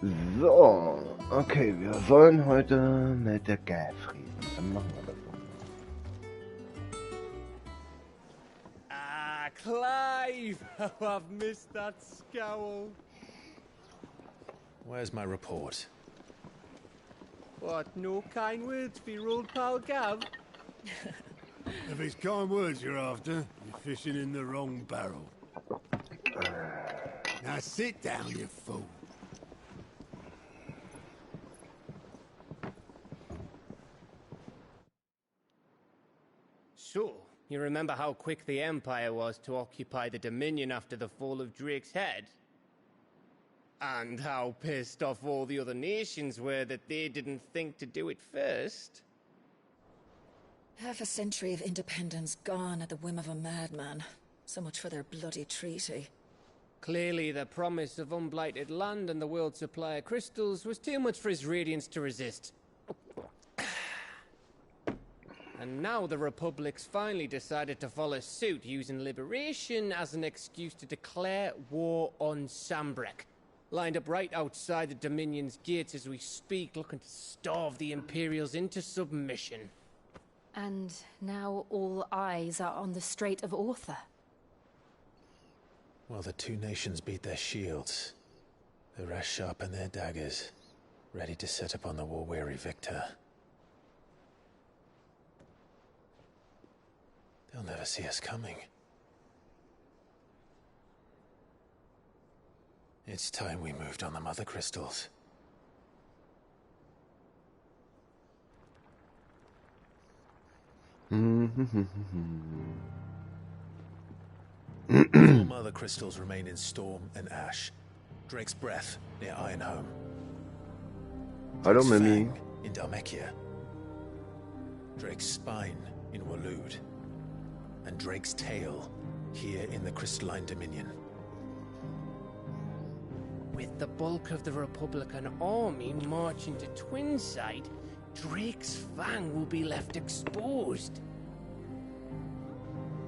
So, okay, wir sollen heute mit der Gav reden. Dann machen wir das so. Ah, Clive! How I've missed that scowl. Where's my report? What, no kind words for your old pal Gav? If it's kind words you're after, you're fishing in the wrong barrel. Now sit down, you fool. So, you remember how quick the Empire was to occupy the Dominion after the fall of Drake's head? And how pissed off all the other nations were that they didn't think to do it first? Half a century of independence gone at the whim of a madman. So much for their bloody treaty. Clearly, the promise of unblighted land and the world's supply of crystals was too much for his radiance to resist. And now the Republic's finally decided to follow suit, using liberation as an excuse to declare war on Sambrek. Lined up right outside the Dominion's gates as we speak, looking to starve the Imperials into submission. And now all eyes are on the Strait of Author. Well, the two nations beat their shields. The rest sharpen their daggers, ready to set upon the war-weary victor. They'll never see us coming. It's time we moved on the mother crystals. All mother crystals remain in Storm and Ash. Drake's Breath near Ironhome. Hallo, Drake's Mimi. Fang in Dhalmekia. Drake's Spine in Waloed. And Drake's Tail here in the Crystalline Dominion. With the bulk of the Republican army marching to Twinside, Drake's Fang will be left exposed.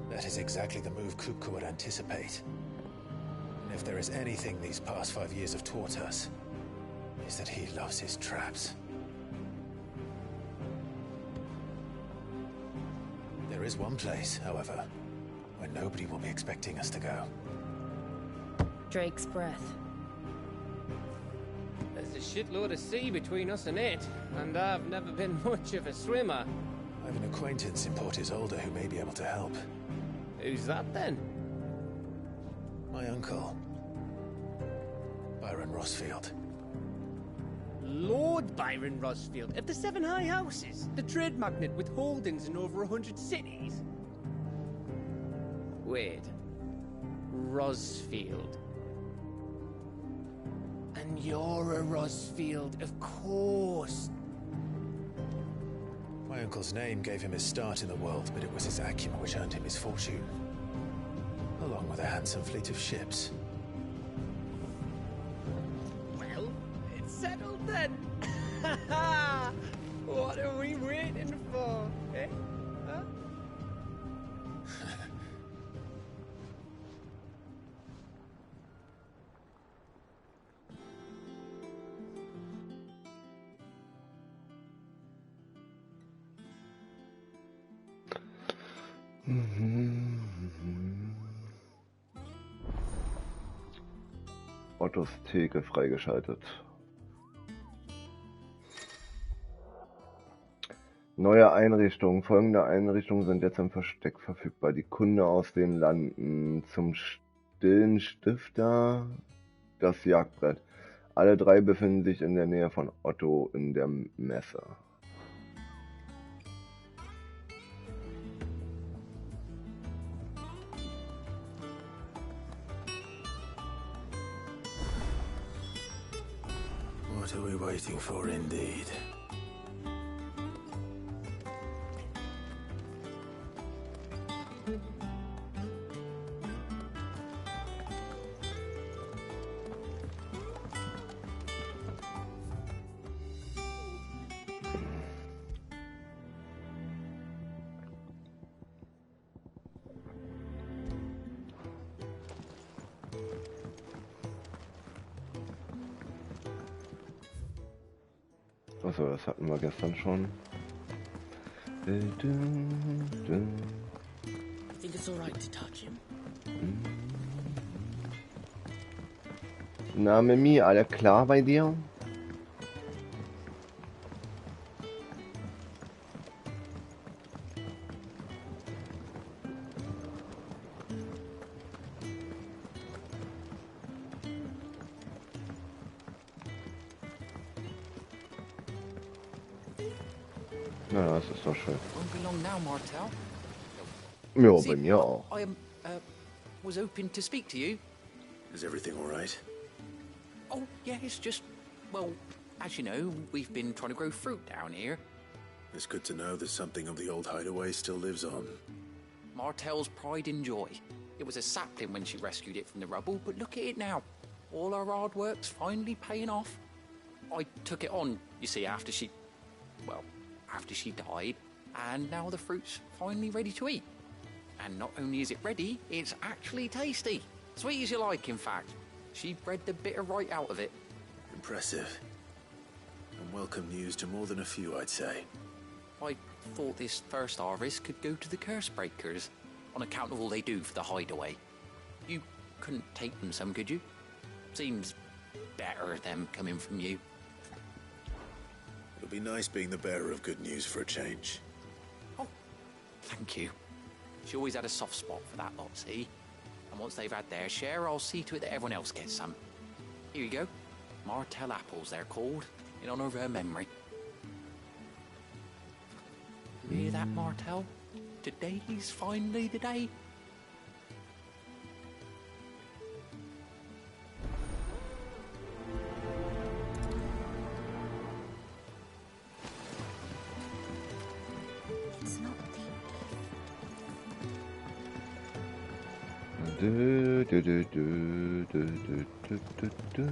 That is exactly the move Kupka would anticipate. And if there is anything these past 5 years have taught us, is that he loves his traps. There is one place, however, where nobody will be expecting us to go. Drake's Breath. There's a shitload of sea between us and it, and I've never been much of a swimmer. I have an acquaintance in Port Isolde who may be able to help. Who's that then? My uncle, Byron Rossfield. Lord Byron Rosfield of the Seven High Houses, the trade magnate with holdings in over 100 cities. Wait, Rosfield. And you're a Rosfield, of course. My uncle's name gave him his start in the world, but it was his acumen which earned him his fortune, along with a handsome fleet of ships. Well, it's settled then. What are we waiting for, eh? Huh? Ottos Theke freigeschaltet. Neue Einrichtungen. Folgende Einrichtungen sind jetzt im Versteck verfügbar. Die Kunde aus den Landen. Zum stillen Stifter das Jagdbrett. Alle drei befinden sich in der Nähe von Otto in der Messe. What are we waiting for, indeed? Achso, das hatten wir gestern schon. I think it's alright to touch him. Na, Mimi, alle klar bei dir? Na, das ist doch schön. Won't be long now, Martel. Ja, See, bei mir auch. I was hoping to speak to you. Is everything all right? Oh, yeah, it's just, well, as you know, we've been trying to grow fruit down here. It's good to know that something of the old hideaway still lives on. Martel's pride and joy. It was a sapling when she rescued it from the rubble, but look at it now. All our hard work's finally paying off. I took it on, you see, after she died, and now the fruit's finally ready to eat. And not only is it ready, it's actually tasty. Sweet as you like, in fact. She bred the bitter right out of it. Impressive. And welcome news to more than a few, I'd say. I thought this first harvest could go to the curse breakers, on account of all they do for the hideaway. You couldn't take them some, could you? Seems better them coming from you. It'll be nice being the bearer of good news for a change. Oh, thank you. She always had a soft spot for that lot, see? And once they've had their share, I'll see to it that everyone else gets some. Here you go. Martel apples, they're called, in honor of her memory. You hear that, Martel? Today's finally the day. It's not Du, du, du, du, du, du, du, du, du.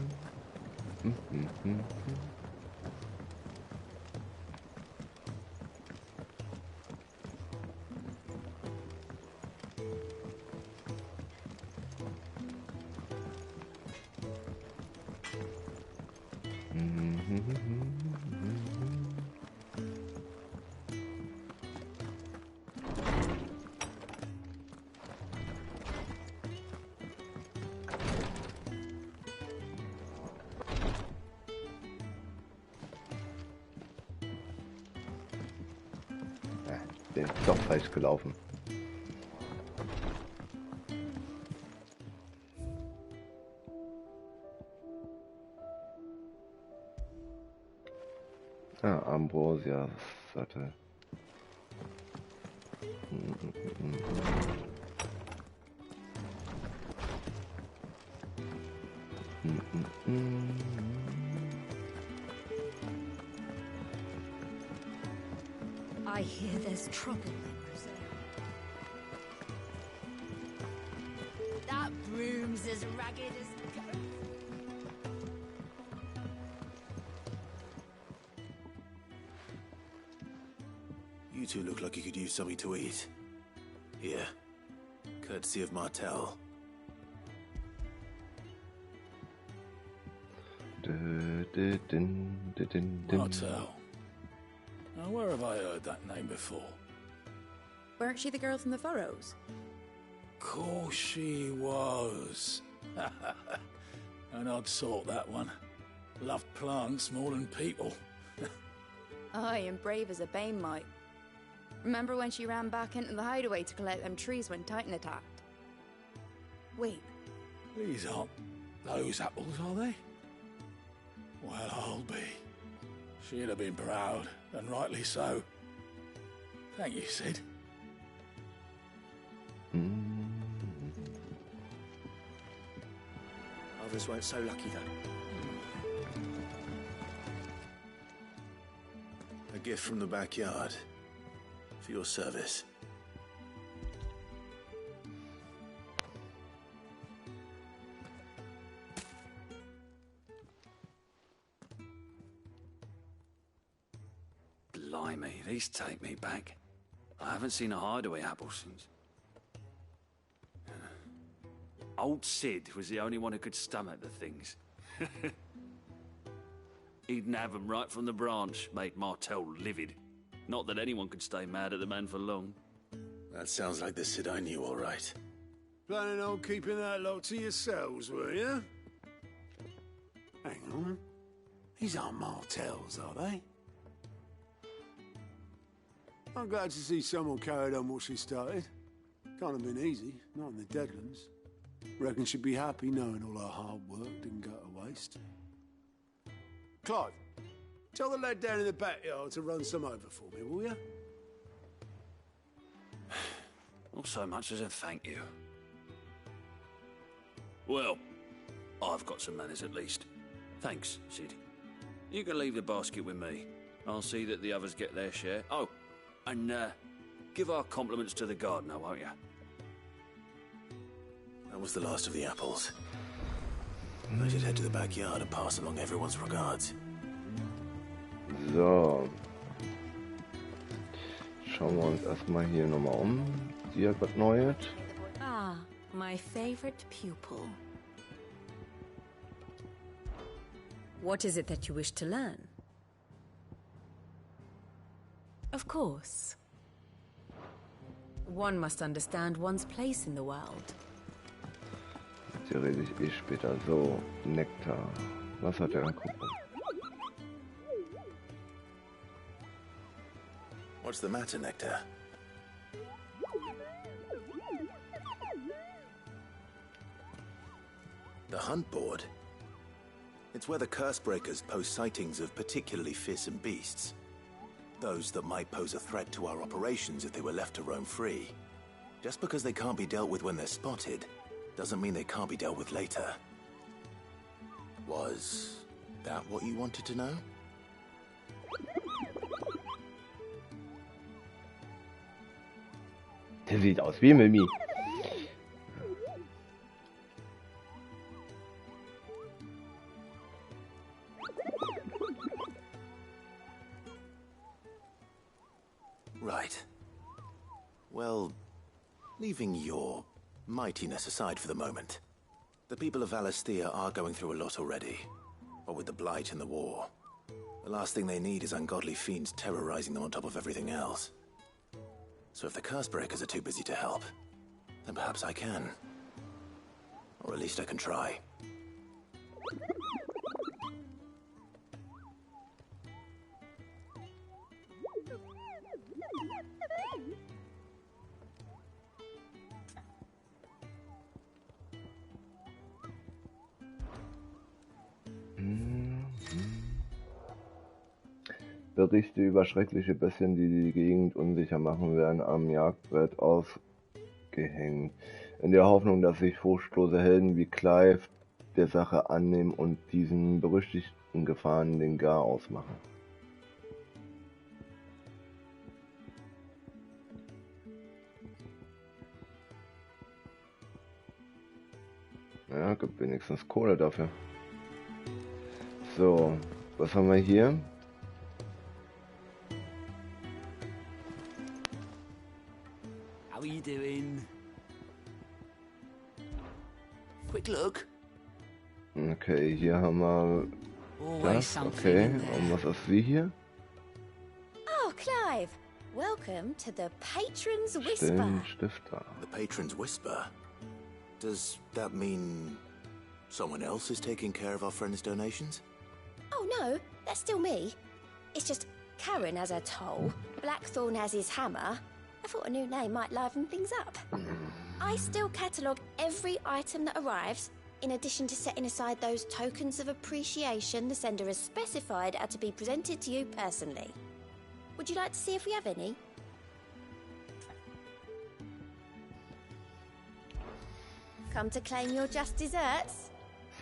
Bin doch falsch gelaufen. Ah, Ambrosia Sattel. I hear there's trouble in Brazil. That broom's as ragged as goat. You two look like you could use something to eat. Here, courtesy of Martel. Martel. Now, where have I heard that name before? Weren't she the girl from the Furrows? Course she was. An odd sort, that one. Loved plants more than people. Aye, and brave as a bane might. Remember when she ran back into the hideaway to collect them trees when Titan attacked? Wait, These aren't those apples, are they? Well, I'll be. She'd have been proud, and rightly so. Thank you, Sid. Others weren't so lucky, though. A gift from the backyard. For your service. Blimey, these take me back. I haven't seen a hideaway apple since. Old Sid was the only one who could stomach the things. He'd nab 'em right from the branch, made Martell livid. Not that anyone could stay mad at the man for long. That sounds like the Sid I knew, all right. Planning on keeping that lot to yourselves, were you? Hang on. These aren't Martells, are they? I'm glad to see someone carried on what she started. Can't have been easy, not in the Deadlands. Reckon she'd be happy knowing all her hard work didn't go to waste. Clive, tell the lad down in the backyard to run some over for me, will you? Not so much as a thank you. Well, I've got some manners at least. Thanks, Sid. You can leave the basket with me. I'll see that the others get their share. Oh, and give our compliments to the gardener, won't you? That was the last of the apples. I should head to the backyard and pass along everyone's regards. So. Schauen wir uns erstmal hier nochmal um. Die hat was Neues. Ah, my favorite pupil. What is it that you wish to learn? Of course. One must understand one's place in the world. Hier rede ich eh später. So, Nektar. Was hat er angucken? What's the matter, Nectar? The hunt board? It's where the Cursebreakers post sightings of particularly fearsome beasts. Those that might pose a threat to our operations if they were left to roam free. Just because they can't be dealt with when they're spotted, doesn't mean they can't be dealt with later. Was that what you wanted to know? Der sieht aus wie Mimi. Right. Well, leaving your mightiness aside for the moment, the people of Valisthea are going through a lot already. What with the Blight and the war. The last thing they need is ungodly fiends terrorizing them on top of everything else. So if the Cursebreakers are too busy to help, then perhaps I can. Or at least I can try. Berichte über schreckliche Bestien, die die Gegend unsicher machen, werden am Jagdbrett ausgehängt. In der Hoffnung, dass sich furchtlose Helden wie Clive der Sache annehmen und diesen berüchtigten Gefahren den Garaus machen. Ja, gibt wenigstens Kohle dafür. So, was haben wir hier? How are you doing? Quick look. Okay, hier haben wir das. Okay, und was ist sie hier? Oh, Clive! Welcome to the Patron's Whisper. Stillen Stifter. The Patron's Whisper? Does that mean someone else is taking care of our friend's donations? Oh no, that's still me. It's just Karen has her toll, Blackthorn has his hammer. I thought a new name might liven things up. I still catalogue every item that arrives, in addition to setting aside those tokens of appreciation the sender has specified are to be presented to you personally. Would you like to see if we have any? Come to claim your just desserts?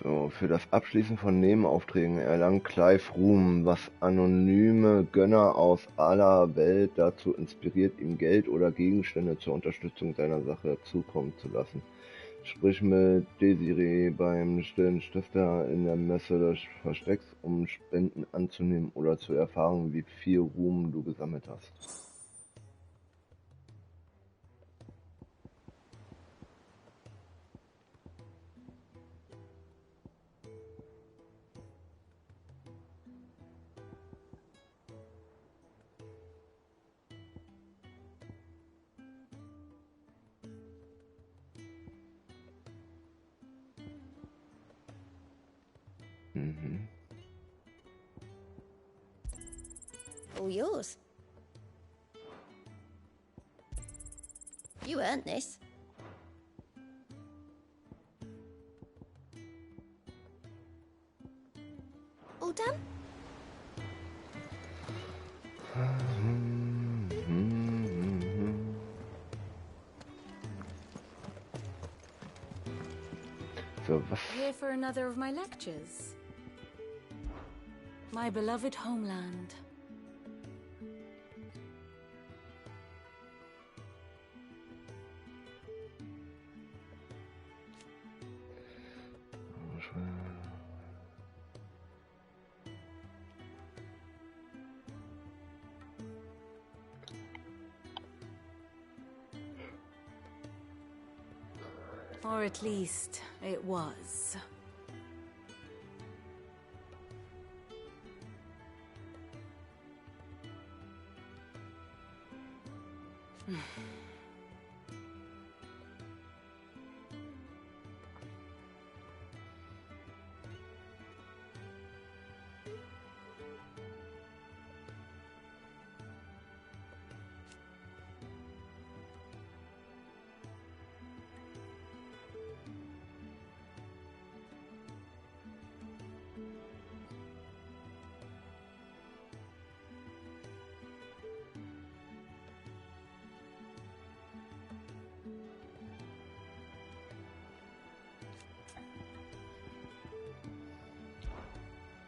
So, für das Abschließen von Nebenaufträgen erlangt Clive Ruhm, was anonyme Gönner aus aller Welt dazu inspiriert, ihm Geld oder Gegenstände zur Unterstützung seiner Sache zukommen zu lassen. Sprich mit Desiree beim Stillen Stifter in der Messe des Verstecks, um Spenden anzunehmen oder zu erfahren, wie viel Ruhm du gesammelt hast. Mhm. All yours. You earned this. All done? So, was? Here for another of my lectures. My beloved homeland. Or at least, it was.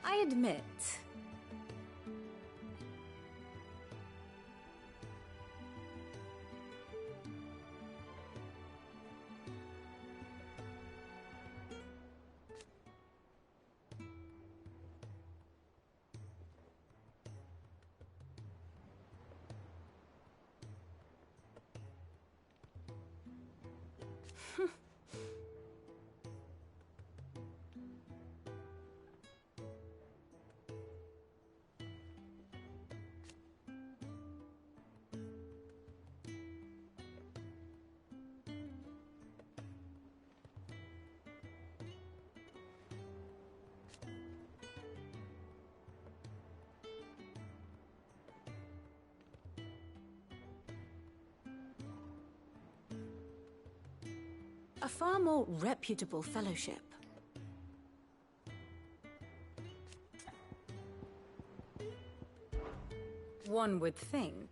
I admit, a far more reputable fellowship. One would think.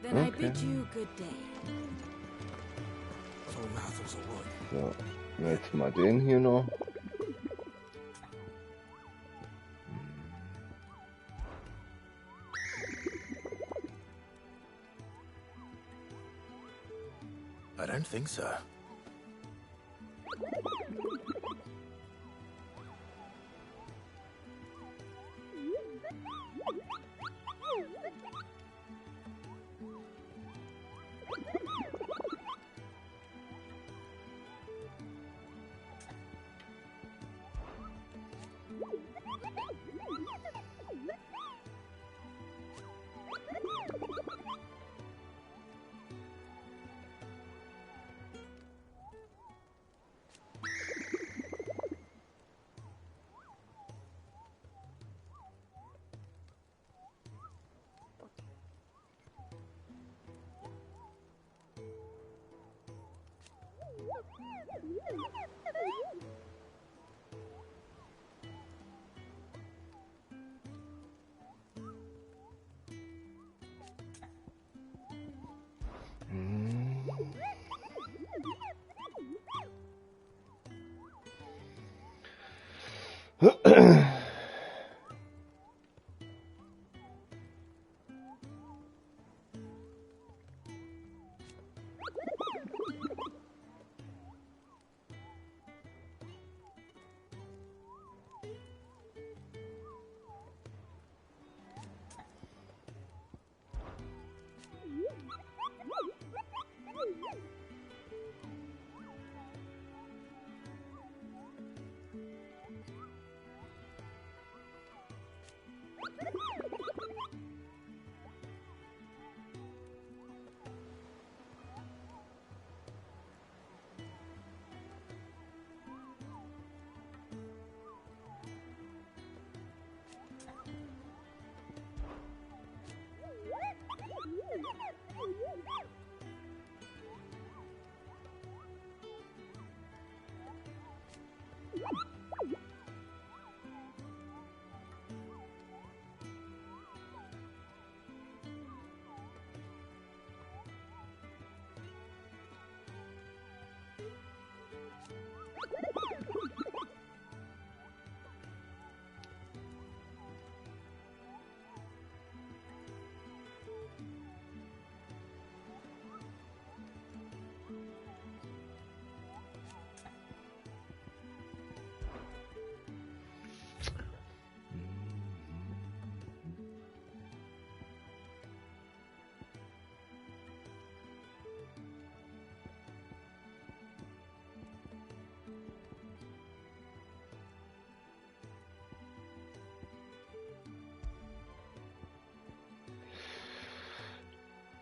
Then I bid you good day. So, jetzt mal den hier noch. I don't think so.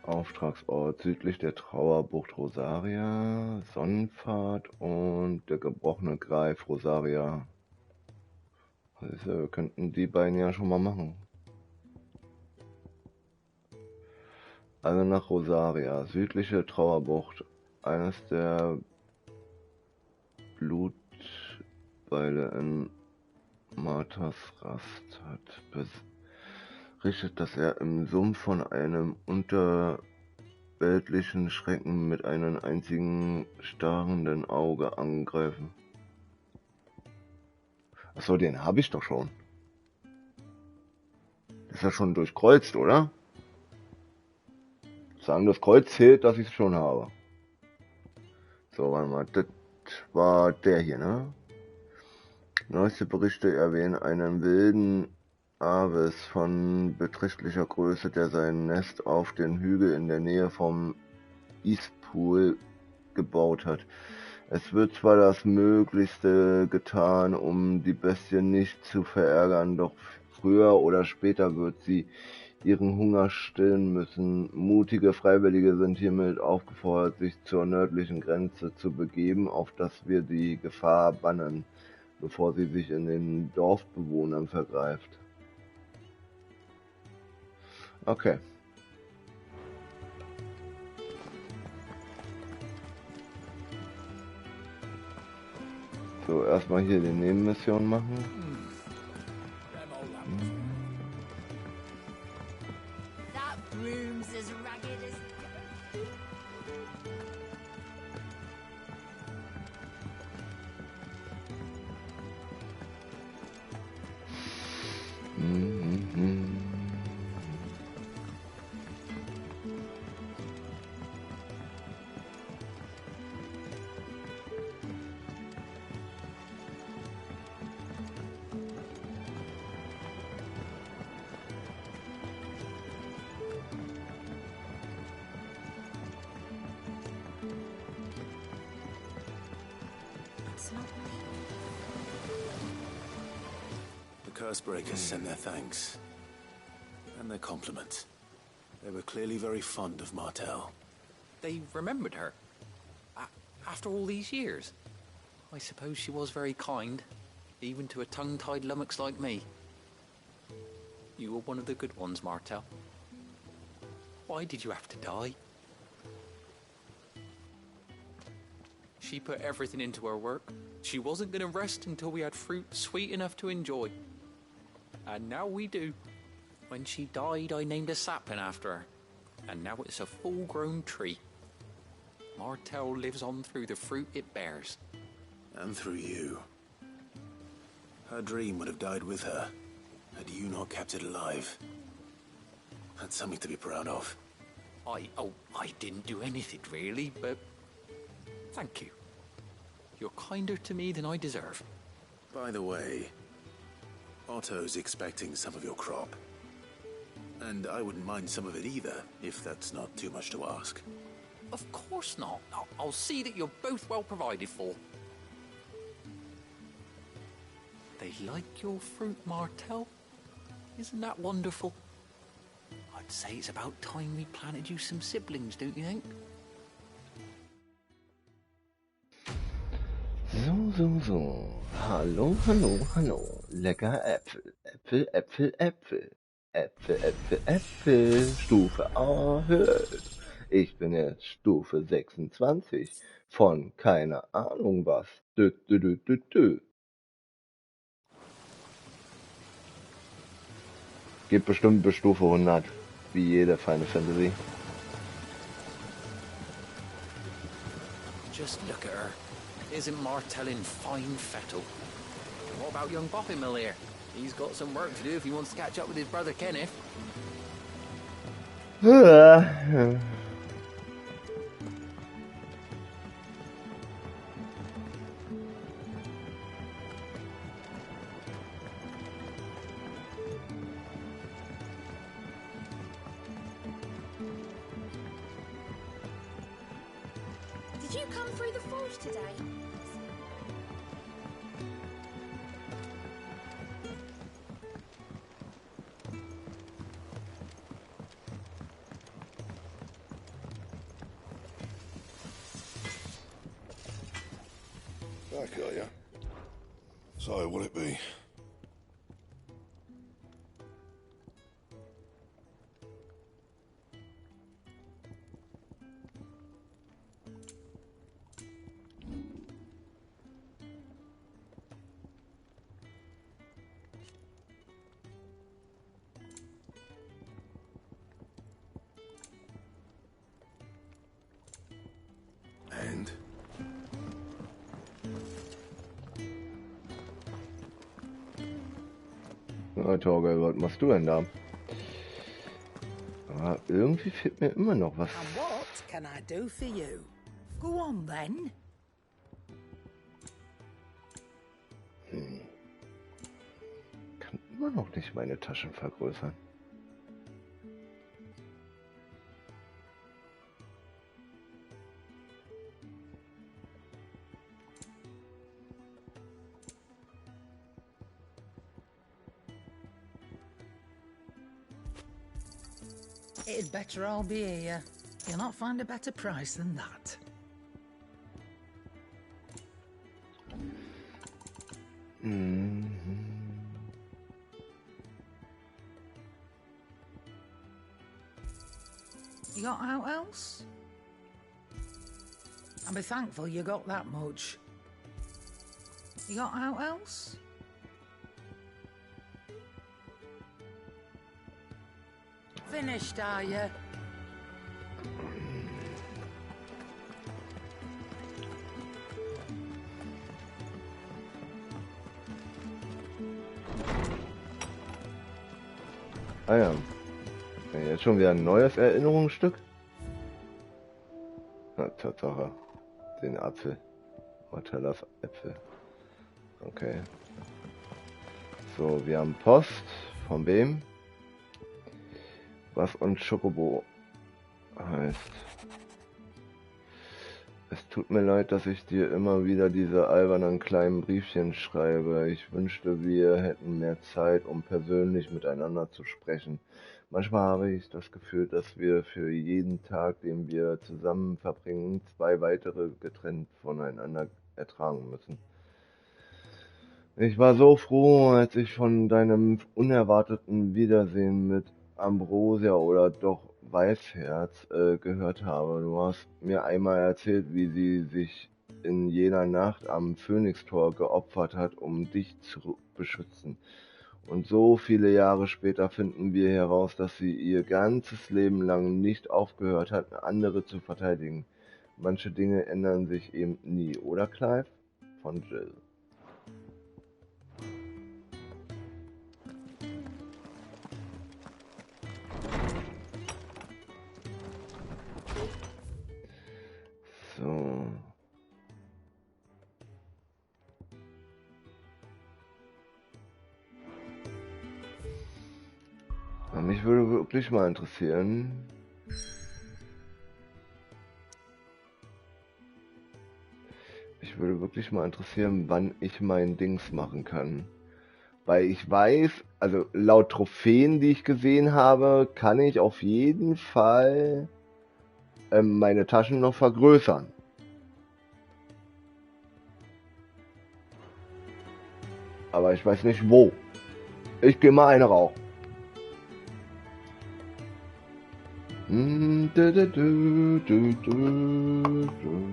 Auftragsort südlich der Trauerbucht Rosaria, Sonnenfahrt und der gebrochene Greif Rosaria. Also, wir könnten die beiden ja schon mal machen. Also nach Rosaria, südliche Trauerbucht, eines der Blutbeile in Marthas Rast hat berichtet, dass er im Sumpf von einem unterweltlichen Schrecken mit einem einzigen starrenden Auge angreifen. Achso, den habe ich doch schon. Ist ja schon durchkreuzt, oder? Sagen, das Kreuz zählt, dass ich es schon habe. So, warte mal, das war der hier, ne? Neueste Berichte erwähnen einen wilden Aves von beträchtlicher Größe, der sein Nest auf den Hügel in der Nähe vom Eastpool gebaut hat. Es wird zwar das Möglichste getan, um die Bestie nicht zu verärgern, doch früher oder später wird sie ihren Hunger stillen müssen. Mutige Freiwillige sind hiermit aufgefordert, sich zur nördlichen Grenze zu begeben, auf dass wir die Gefahr bannen, bevor sie sich in den Dorfbewohnern vergreift. Okay. So, erstmal hier die Nebenmission machen. The Cursebreakers sent their thanks. And their compliments. They were clearly very fond of Martel. They remembered her? After all these years? I suppose she was very kind, even to a tongue-tied lummox like me. You were one of the good ones, Martel. Why did you have to die? She put everything into her work. She wasn't going to rest until we had fruit sweet enough to enjoy. And now we do. When she died, I named a sapling after her. And now it's a full-grown tree. Martel lives on through the fruit it bears. And through you. Her dream would have died with her, had you not kept it alive. That's something to be proud of. I didn't do anything really, but thank you. You're kinder to me than I deserve. By the way, Otto's expecting some of your crop. And I wouldn't mind some of it either, if that's not too much to ask. Of course not. I'll see that you're both well provided for. They like your fruit, Martel. Isn't that wonderful? I'd say it's about time we planted you some siblings, don't you think? So. Hallo, hallo, hallo. Lecker Äpfel. Äpfel, Äpfel, Äpfel. Äpfel, Äpfel, Äpfel. Stufe erhöht. Ich bin jetzt Stufe 26 von keine Ahnung was. Geht bestimmt bis Stufe 100, wie jede Final Fantasy. Just look at her. Isn't Martel in fine fettle? What about young Boffin here? He's got some work to do if he wants to catch up with his brother Kenneth. Did you come through the forge today? Back, are you? So, will it be? And? Ja, Torgal, was machst du denn da? Aber irgendwie fehlt mir immer noch was. And what can I do for you? Go on then. Kann immer noch nicht meine Taschen vergrößern. It'd better all be here. You'll not find a better price than that. You got out else? I'll be thankful you got that much. You got out else? Finished, are you? Ah ja. Jetzt schon wieder ein neues Erinnerungsstück? Na, Tatsache. Den Apfel. Martellas Äpfel. Okay. So, wir haben Post. Von wem? Was uns Schokobo heißt. Es tut mir leid, dass ich dir immer wieder diese albernen kleinen Briefchen schreibe. Ich wünschte, wir hätten mehr Zeit, um persönlich miteinander zu sprechen. Manchmal habe ich das Gefühl, dass wir für jeden Tag, den wir zusammen verbringen, 2 weitere getrennt voneinander ertragen müssen. Ich war so froh, als ich von deinem unerwarteten Wiedersehen mit Ambrosia oder doch Weißherz gehört habe. Du hast mir einmal erzählt, wie sie sich in jener Nacht am Phönixtor geopfert hat, um dich zu beschützen. Und so viele Jahre später finden wir heraus, dass sie ihr ganzes Leben lang nicht aufgehört hat, andere zu verteidigen. Manche Dinge ändern sich eben nie, oder Clive? Von Jill. Mich würde wirklich mal interessieren. Mich würde wirklich mal interessieren, wann ich mein Dings machen kann. Weil ich weiß, also laut Trophäen, die ich gesehen habe, kann ich auf jeden Fall meine Taschen noch vergrößern. Aber ich weiß nicht wo. Ich gehe mal eine rauchen. Du, du, du, du, du, du.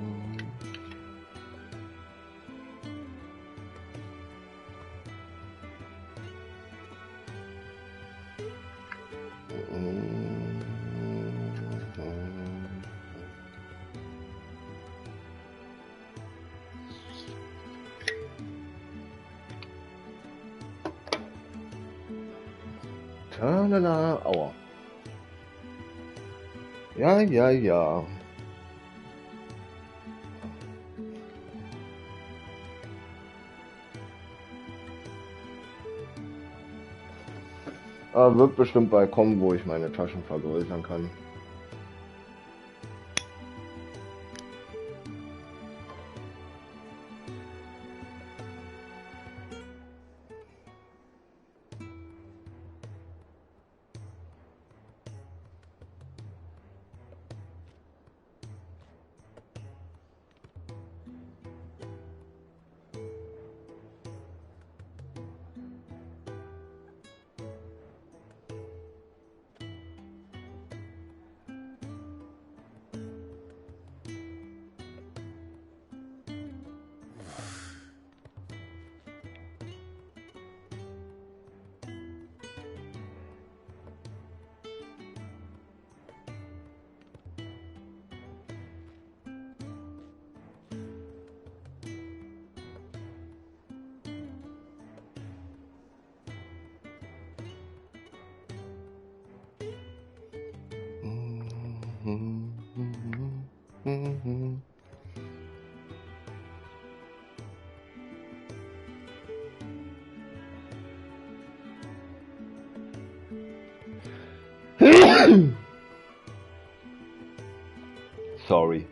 Talala, aua. Ja, ja, ja. Aber wird bestimmt bald kommen, wo ich meine Taschen vergrößern kann. Sorry.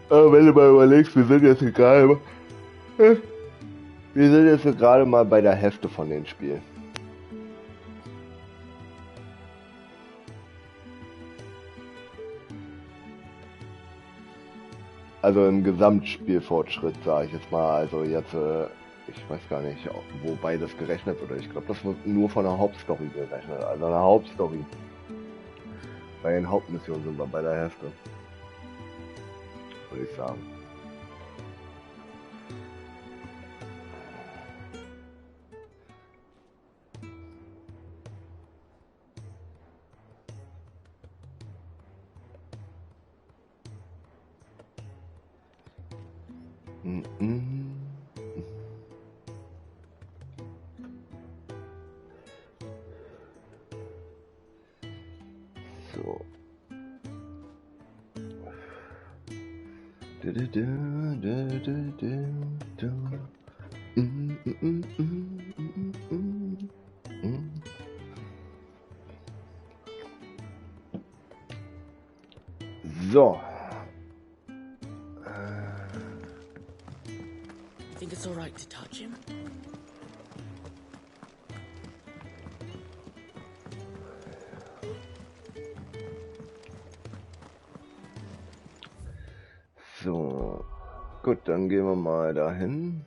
Aber wenn du mal überlegst, wir sind jetzt gerade mal bei der Hälfte von den Spielen. Also im Gesamtspielfortschritt, sage ich jetzt mal. Also jetzt, ich weiß gar nicht, wo beides gerechnet wird. Ich glaube, das wird nur von der Hauptstory gerechnet. Also eine Hauptstory. Bei den Hauptmissionen sind wir bei der Hälfte. Würde ich sagen. So. So. You think it's all right to touch him? So. Gut, dann gehen wir mal dahin.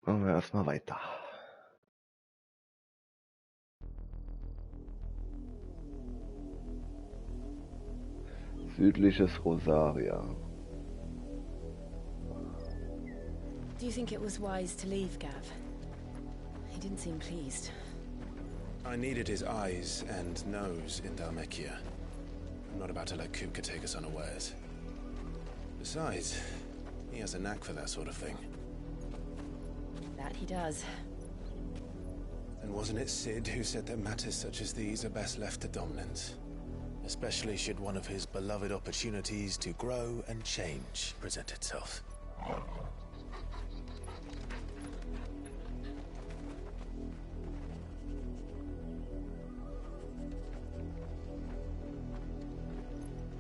Machen wir erstmal weiter. Südliches Rosaria. Do you think it was wise to leave, Gav? He didn't seem pleased. I needed his eyes and nose in Dhalmekia. I'm not about to let Kupka take us unawares. Besides, he has a knack for that sort of thing. That he does. And wasn't it Sid who said that matters such as these are best left to dominance? Especially should one of his beloved opportunities to grow and change present itself.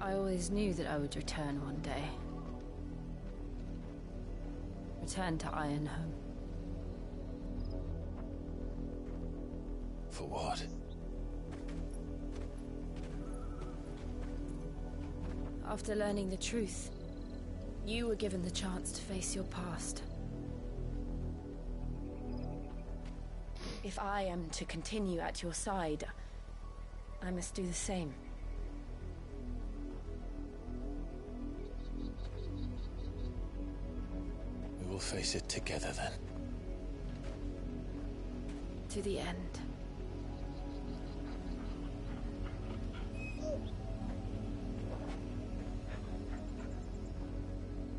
I always knew that I would return one day. Return to Ironhome. For what? After learning the truth, you were given the chance to face your past. If I am to continue at your side, I must do the same. We will face it together then. To the end.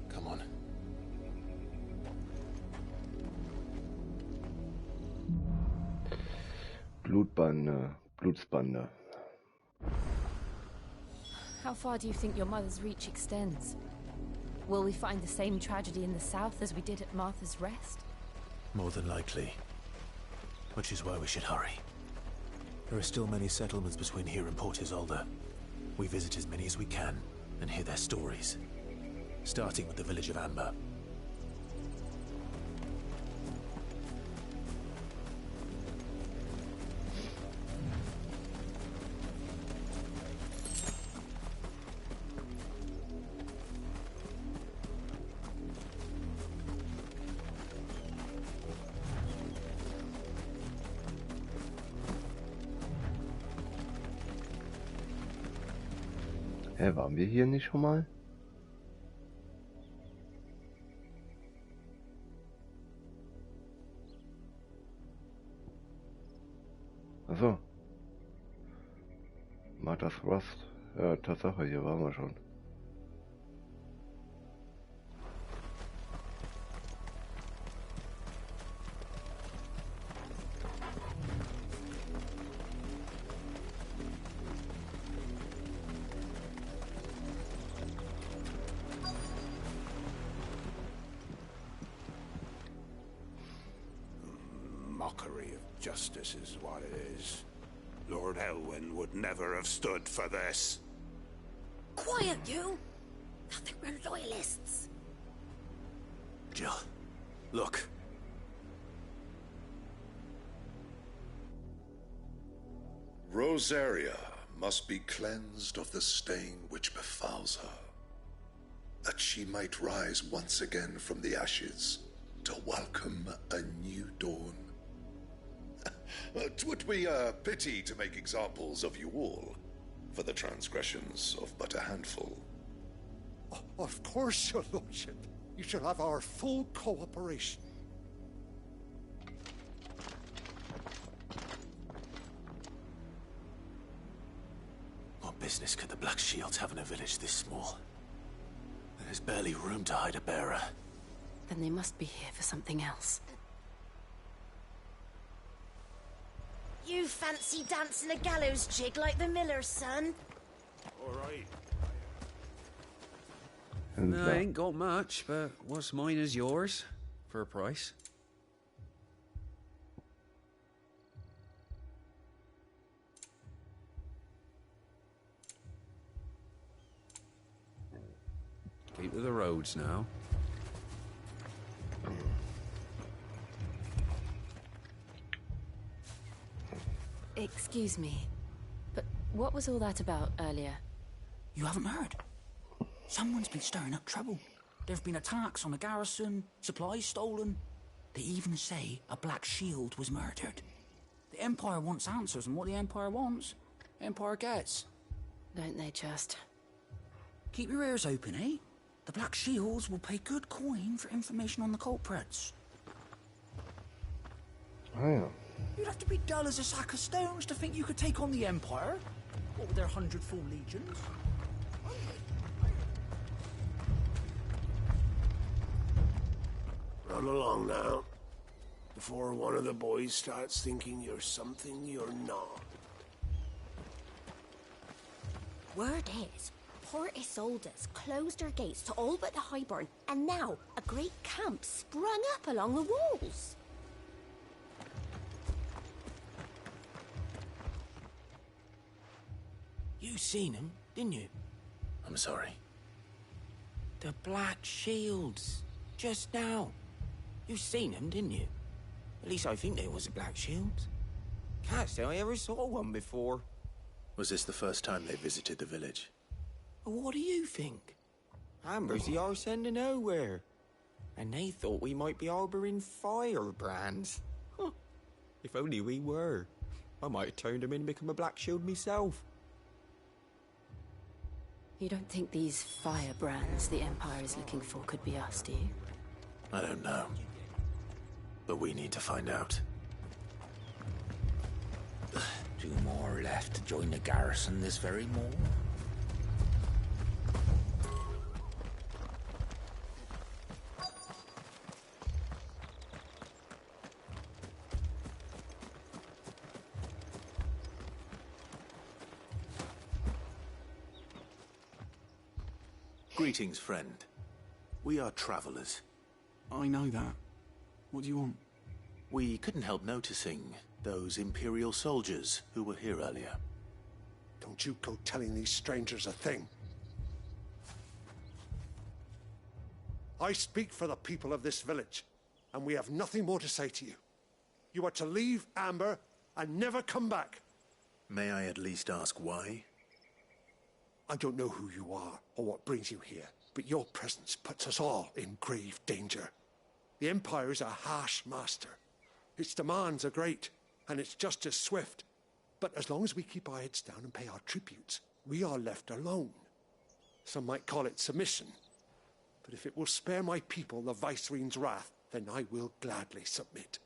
Come on. Blutsbande. How far do you think your mother's reach extends? Will we find the same tragedy in the south as we did at Martha's Rest? More than likely. Which is why we should hurry. There are still many settlements between here and Port Isolde. We visit as many as we can and hear their stories. Starting with the village of Amber. Hä, waren wir hier nicht schon mal? Achso. Martha's Rust. Ja, Tatsache, hier waren wir schon. Mockery of justice is what it is. Lord Elwyn would never have stood for this. Quiet, you! I think we're loyalists. Jill, look. Rosaria must be cleansed of the stain which befouls her, that she might rise once again from the ashes to welcome a new dawn. 'Twould be a pity to make examples of you all, for the transgressions of but a handful. Of course, your lordship. You shall have our full cooperation. What business could the Black Shields have in a village this small? There's barely room to hide a bearer. Then they must be here for something else. You fancy dancing a gallows jig like the miller's son? All right. No, I ain't got much, but what's mine is yours, for a price. Keep to the roads now. Excuse me, but what was all that about earlier? You haven't heard? Someone's been stirring up trouble. There've been attacks on the garrison, supplies stolen. They even say a Black Shield was murdered. The Empire wants answers, and what the Empire wants, Empire gets. Don't they just? Keep your ears open, eh? The Black Shields will pay good coin for information on the culprits. Ah ja. You'd have to be dull as a sack of stones to think you could take on the Empire. What with their 100 full legions? Run along now, before one of the boys starts thinking you're something you're not. Word is, Port Isolde's closed her gates to all but the Highborn, and now a great camp sprung up along the walls. You seen him, didn't you? I'm sorry. The Black Shields. Just now. You seen them, didn't you? At least I think there was a Black Shield. Can't say I ever saw one before. Was this the first time they visited the village? What do you think? Amber's the arse end of nowhere. And they thought we might be harbouring firebrands. Huh. If only we were. I might have turned them in and become a Black Shield myself. You don't think these firebrands the Empire is looking for could be us, do you? I don't know. But we need to find out. 2 more left to join the garrison this very morning. Greetings, friend. We are travelers. I know that. What do you want? We couldn't help noticing those Imperial soldiers who were here earlier. Don't you go telling these strangers a thing. I speak for the people of this village, and we have nothing more to say to you. You are to leave Amber and never come back. May I at least ask why? I don't know who you are or what brings you here, but your presence puts us all in grave danger. The Empire is a harsh master. Its demands are great, and its justice swift. But as long as we keep our heads down and pay our tributes, we are left alone. Some might call it submission. But if it will spare my people the Viceroy's wrath, then I will gladly submit.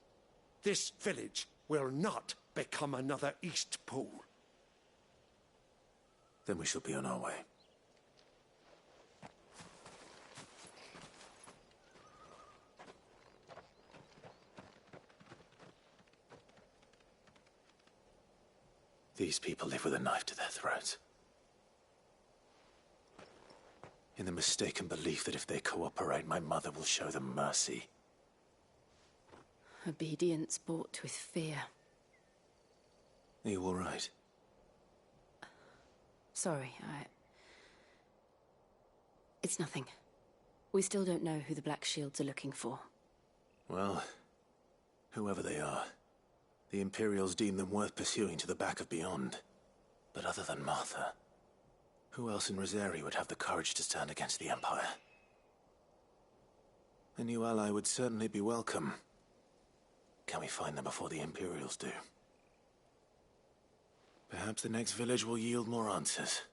This village will not become another Eastpool. Then we shall be on our way. These people live with a knife to their throats. In the mistaken belief that if they cooperate, my mother will show them mercy. Obedience bought with fear. Are you all right? Sorry, It's nothing. We still don't know who the Black Shields are looking for. Well, whoever they are, the Imperials deem them worth pursuing to the back of beyond. But other than Martha, who else in Rosari would have the courage to stand against the Empire? A new ally would certainly be welcome. Can we find them before the Imperials do? Perhaps the next village will yield more answers.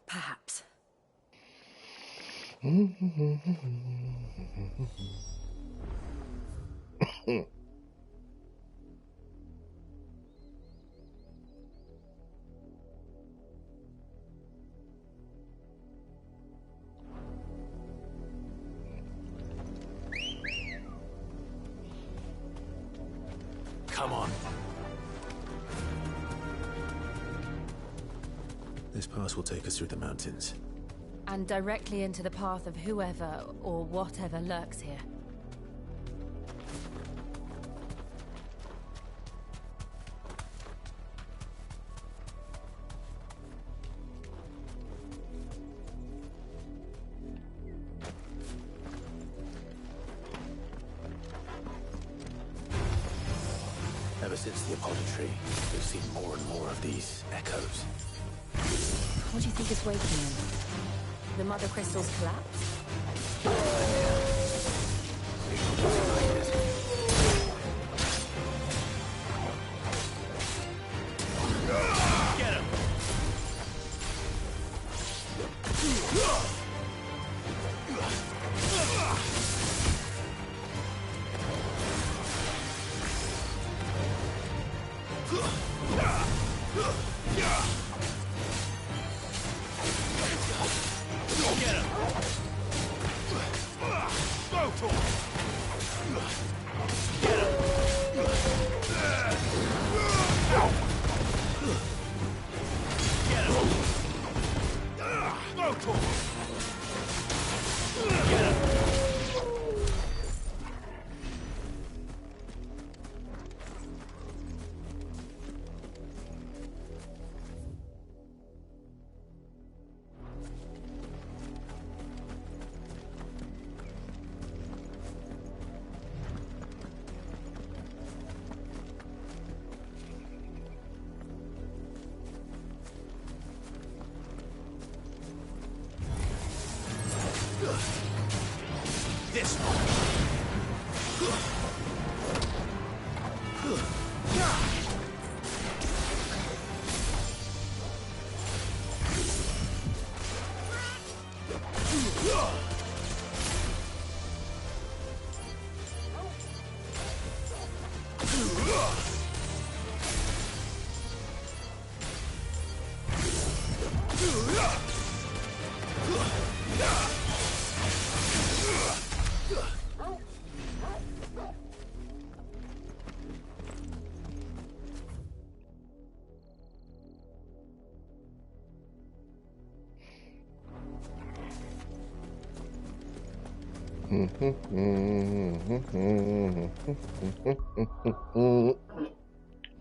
Perhaps. Come on. This pass will take us through the mountains. And directly into the path of whoever or whatever lurks here. Ever since the Apodatory, we've seen more and more of these echoes. What do you think is waking him? The Mother Crystal's collapse? Get him! This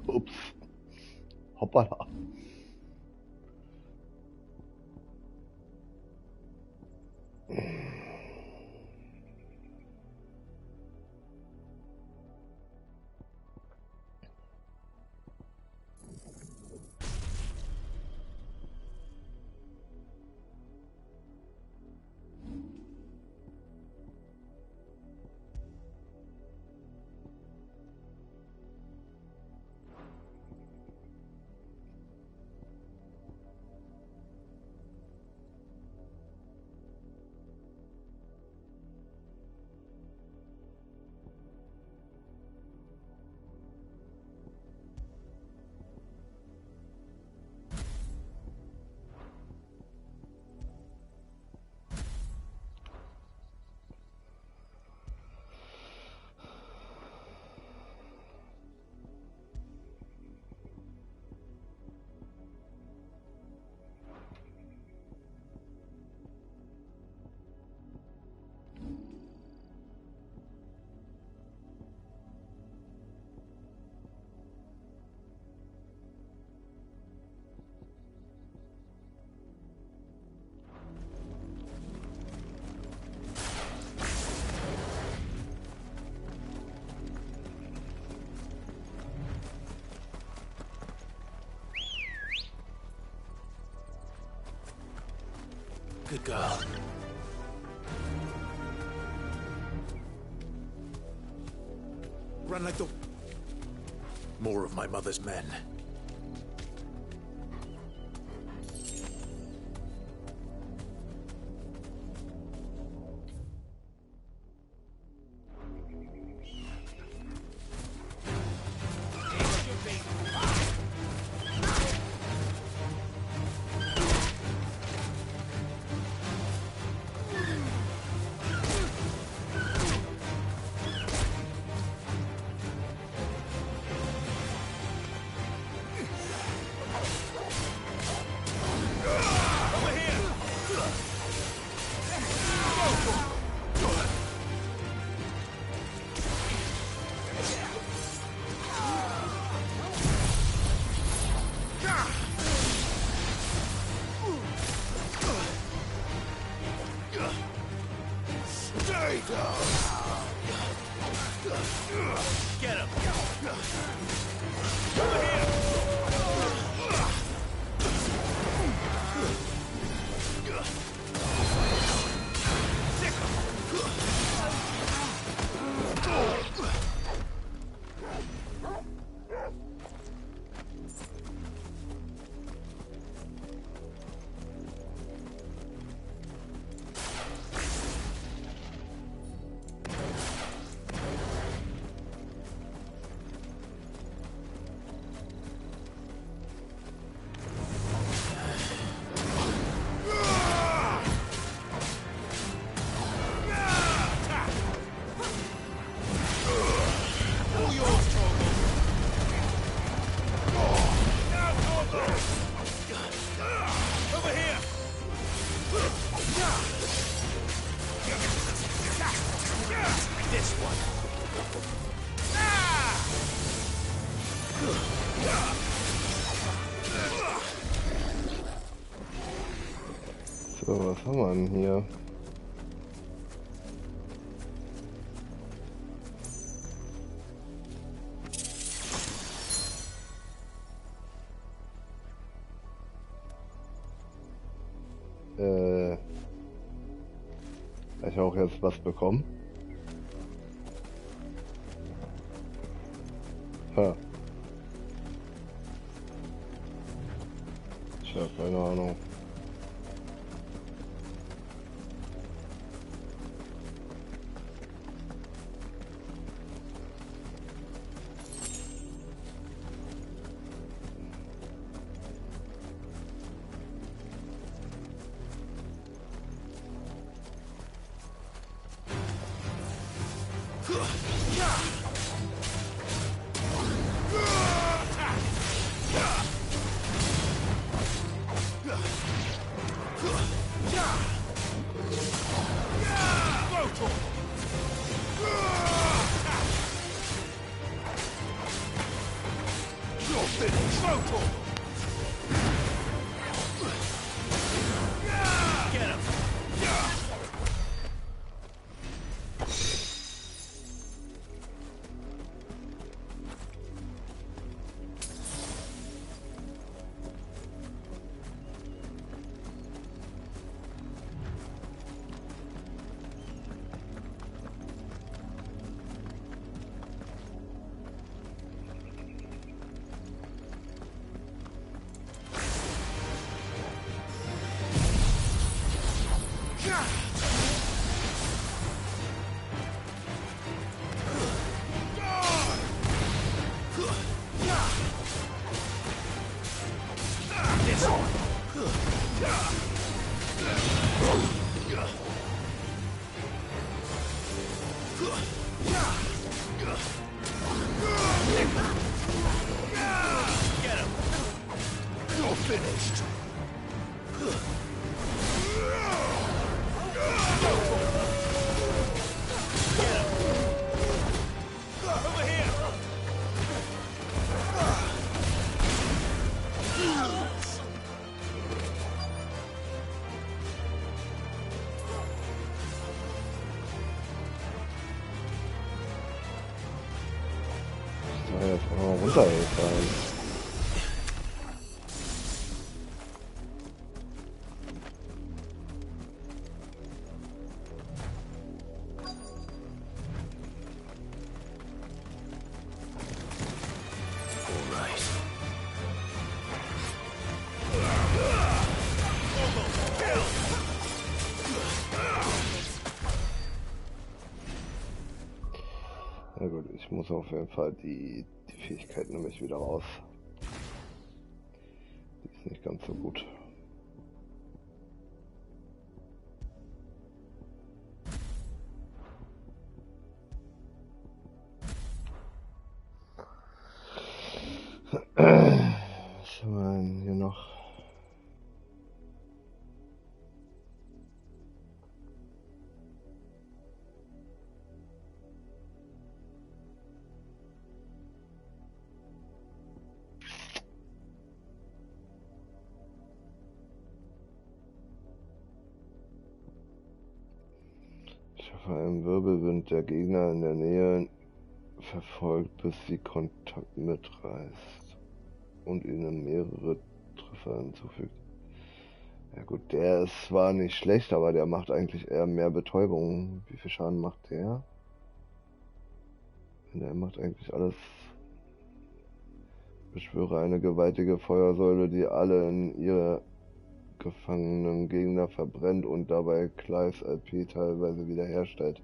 Ups. Hoppala. good girl. Run like the... More of my mother's men. Get him! This one. So, was haben wir denn hier? Ich auch jetzt was bekommen. Ha. Ich habe keine Ahnung. Jetzt mal runtergefallen. Na gut, ich muss auf jeden Fall die Fähigkeit nämlich wieder raus. Die ist nicht ganz so gut. Was haben wir denn hier noch? Vor einem Wirbelwind der Gegner in der Nähe verfolgt, bis sie Kontakt mitreißt und ihnen mehrere Treffer hinzufügt. Ja gut, der ist zwar nicht schlecht, aber der macht eigentlich eher mehr Betäubung. Wie viel Schaden macht der? Der macht eigentlich alles. Beschwöre eine gewaltige Feuersäule, die alle in ihre gefangenen Gegner verbrennt und dabei Clives LP teilweise wiederherstellt.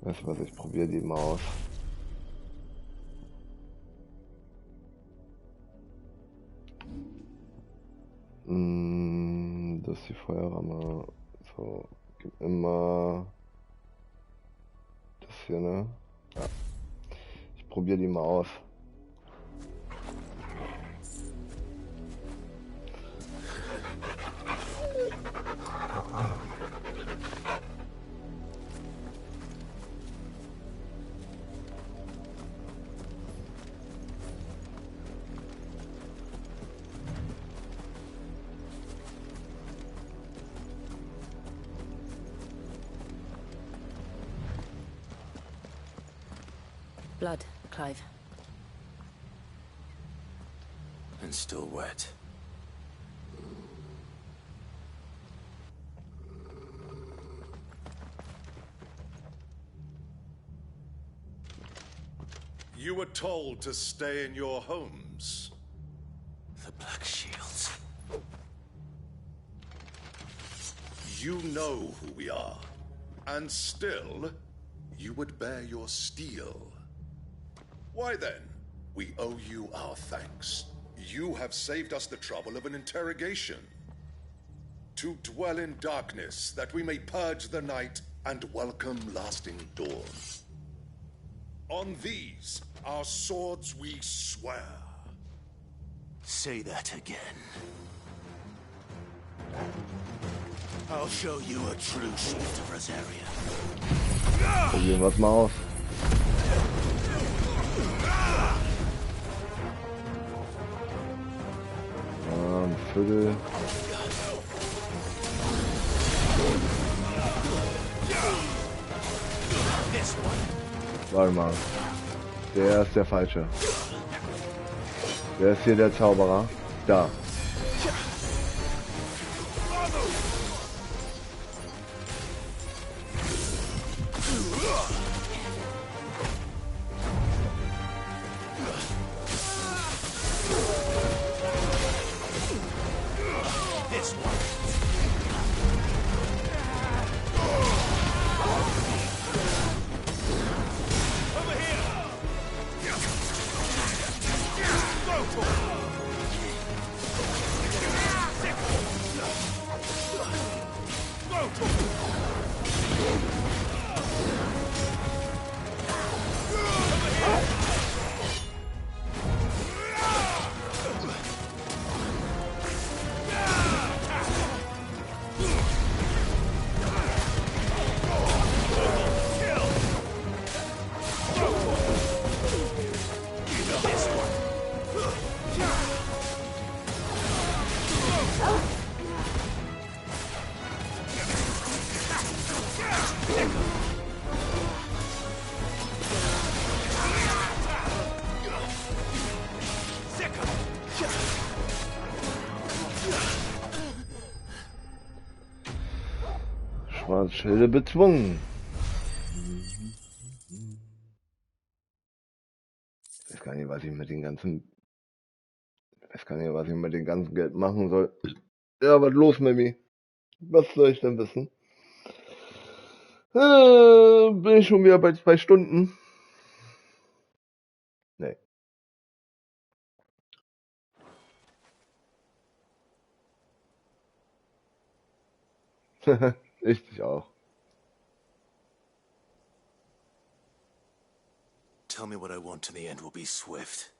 Weißt du was, ich probiere die mal aus. Das ist die Feuerramme. So, gib immer das hier, ne? Ja. Ich probiere die mal aus. Blood, Clive. And still wet. You were told to stay in your homes. The Black Shields. You know who we are. And still, you would bear your steel. Why then? We owe you our thanks. You have saved us the trouble of an interrogation. To dwell in darkness, that we may purge the night and welcome lasting dawn. On these, our swords we swear. Say that again. I'll show you a true shield of Rosaria. Probieren wir es mal aus. Ein Viertel. Warte mal. Der ist der falsche. Wer ist hier der Zauberer? Da. Schilde bezwungen. Ich weiß gar nicht, was ich mit den ganzen... Ich weiß gar nicht, was ich mit dem ganzen Geld machen soll. Ja, was los, Mimi? Was soll ich denn wissen? Bin ich schon wieder bei 2 Stunden? Nee. Ich auch. Tell me what I want and the end will be swift.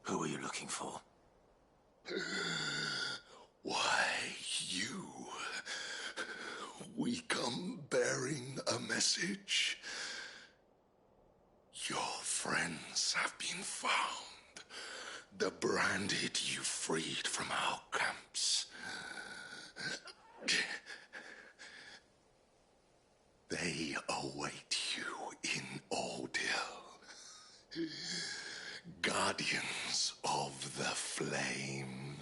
Who are you looking for? Why, you. We come bearing a message. Your friends have been found. The branded you freed from our camps. They guardians of the flame.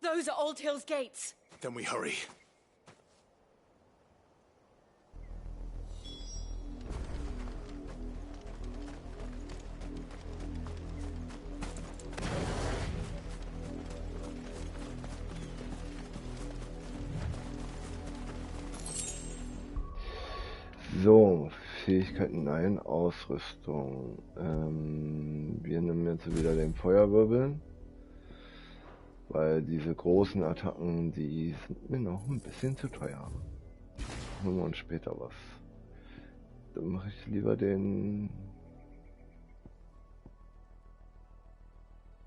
Those are Old Hill's gates. Then we hurry. So, Fähigkeiten, nein, Ausrüstung. Wir nehmen jetzt wieder den Feuerwirbel. Weil diese großen Attacken, die sind mir noch ein bisschen zu teuer. Holen wir uns später was. Dann mache ich lieber den...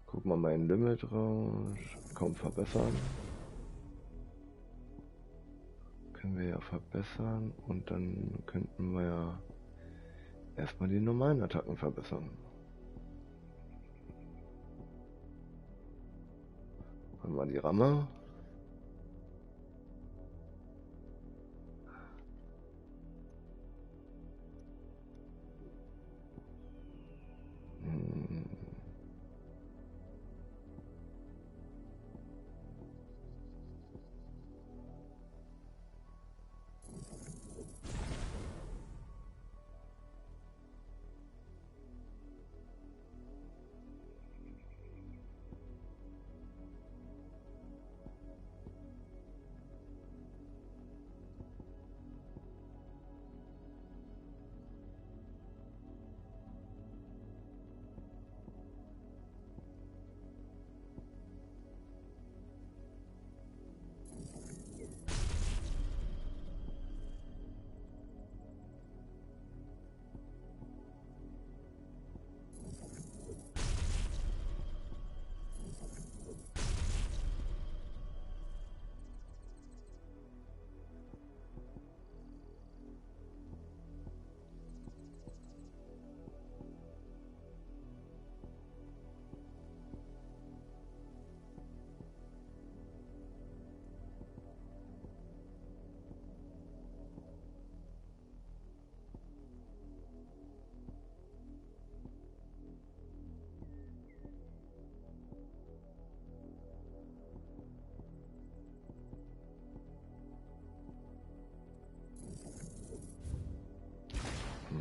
Guck mal mein Limit raus. Kaum verbessern. Können wir ja verbessern und dann könnten wir ja erstmal die normalen Attacken verbessern. Haben wir die Ramme.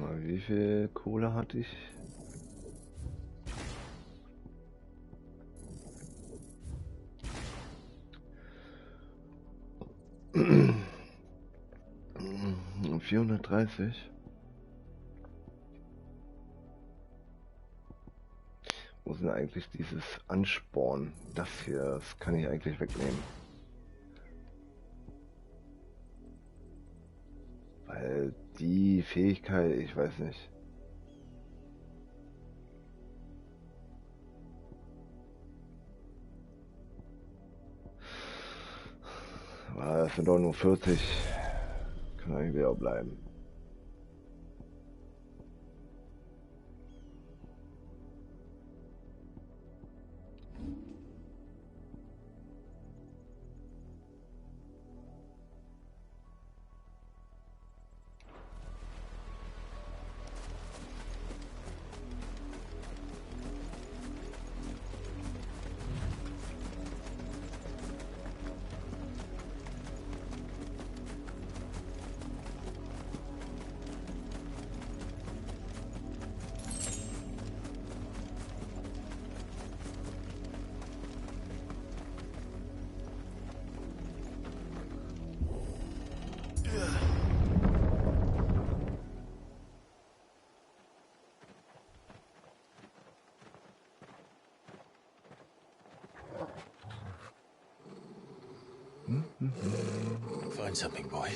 Mal, wie viel Kohle hatte ich? Um 430. Wo ist denn eigentlich dieses Ansporn? Das hier, das kann ich eigentlich wegnehmen. Weil die Fähigkeit, ich weiß nicht. Aber das sind doch nur 40. Kann eigentlich wieder bleiben. Find something, boy.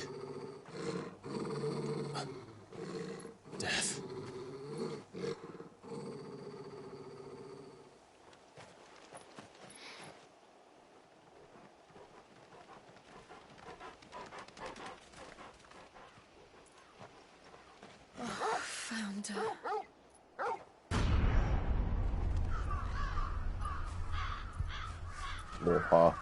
Death. Oh, found her. Oha.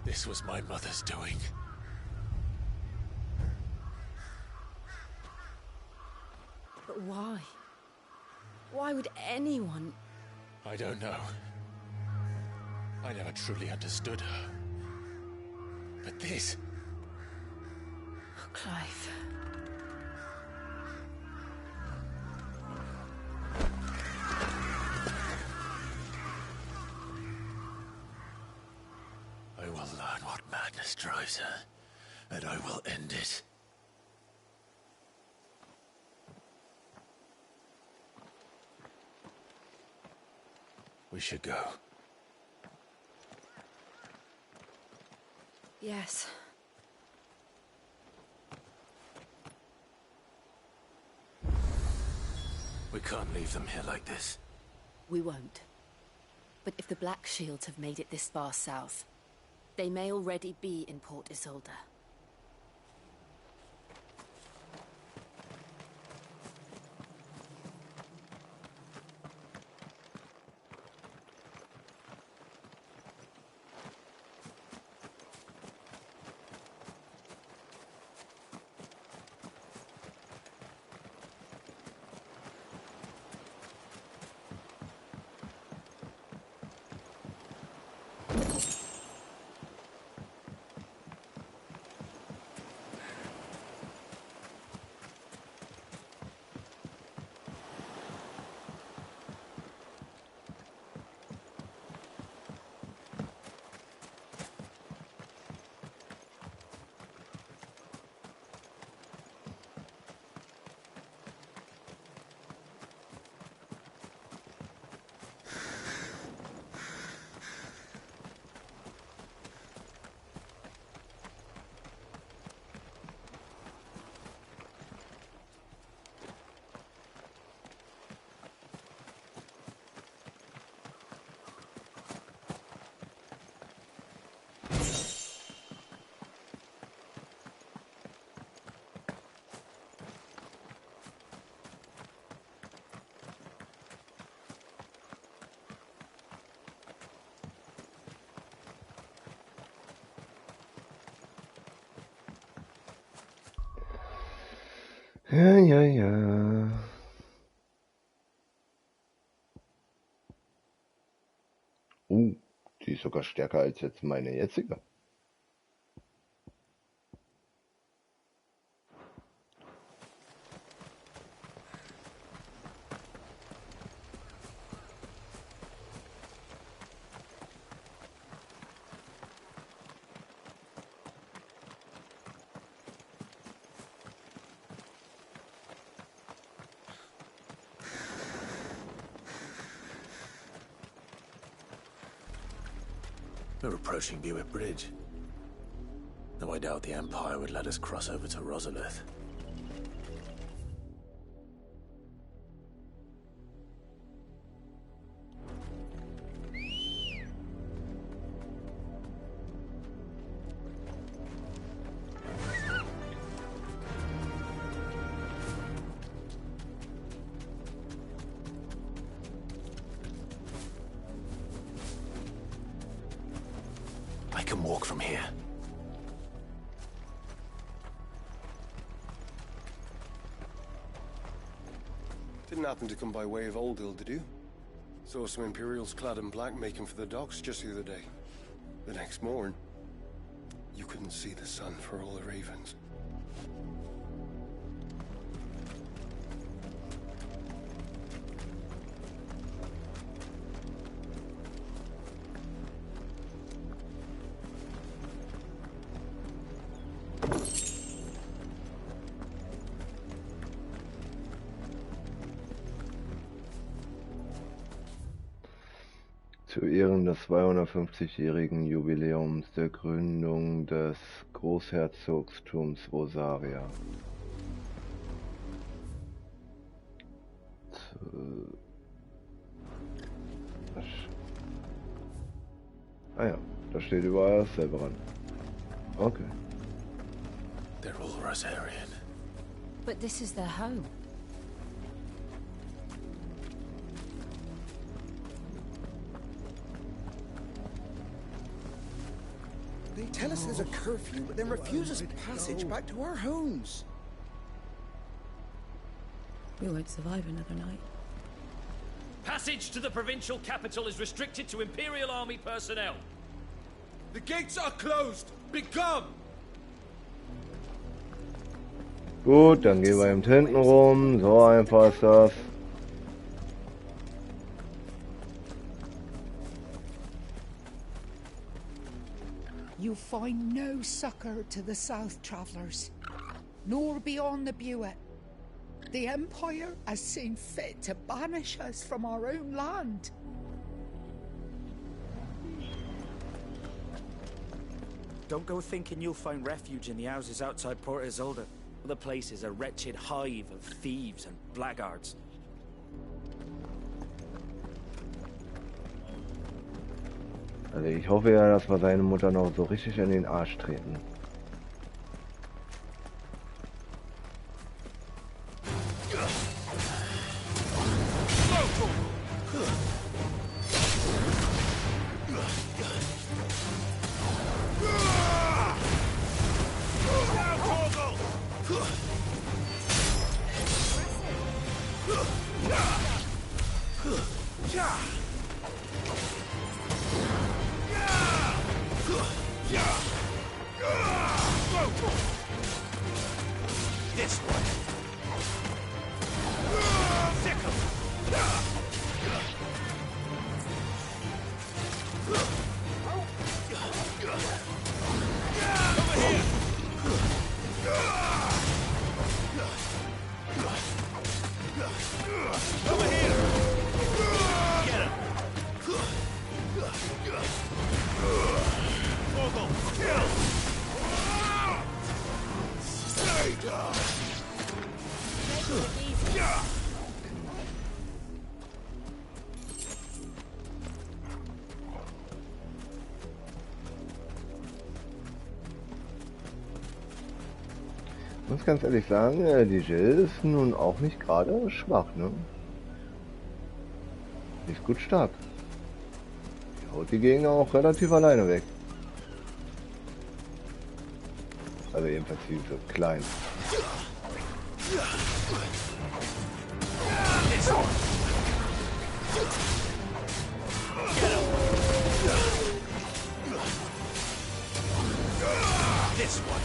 This was my mother's doing. But why? Why would anyone... I don't know. I never truly understood her. But this... Oh, Clive. I will learn what madness drives her, and I will end it. We should go. Yes. We can't leave them here like this. We won't. But if the Black Shields have made it this far south, they may already be in Port Isolde. Ja, ja, ja. Die ist sogar stärker als jetzt meine jetzige. We're approaching Buick Bridge. Though I doubt the Empire would let us cross over to Rosalith. I can walk from here. Didn't happen to come by way of Old Hill, did you? Saw some Imperials clad in black making for the docks just the other day. The next morn, you couldn't see the sun for all the ravens. Zu Ehren des 250-jährigen Jubiläums der Gründung des Großherzogtums Rosaria. Ah ja, da steht überall dasselbe dran. Okay. They're all Rosarian. But this is their home. They tell us there's a curfew, but then refuse us passage back to our homes. We won't survive another night. Passage to the provincial capital is restricted to Imperial Army personnel. The gates are closed! Become! Gut, dann gehen wir eben hinten rum. So einfach ist das. You find no succor to the south travellers, nor beyond the Buet. The Empire has seen fit to banish us from our own land. Don't go thinking you'll find refuge in the houses outside Port Isolde. The place is a wretched hive of thieves and blackguards. Also ich hoffe ja, dass wir seine Mutter noch so richtig in den Arsch treten. Ich muss ganz ehrlich sagen, die Jill ist nun auch nicht gerade schwach, ne? Die ist gut stark. Die haut die Gegner auch relativ alleine weg. Also jedenfalls die so klein. This one.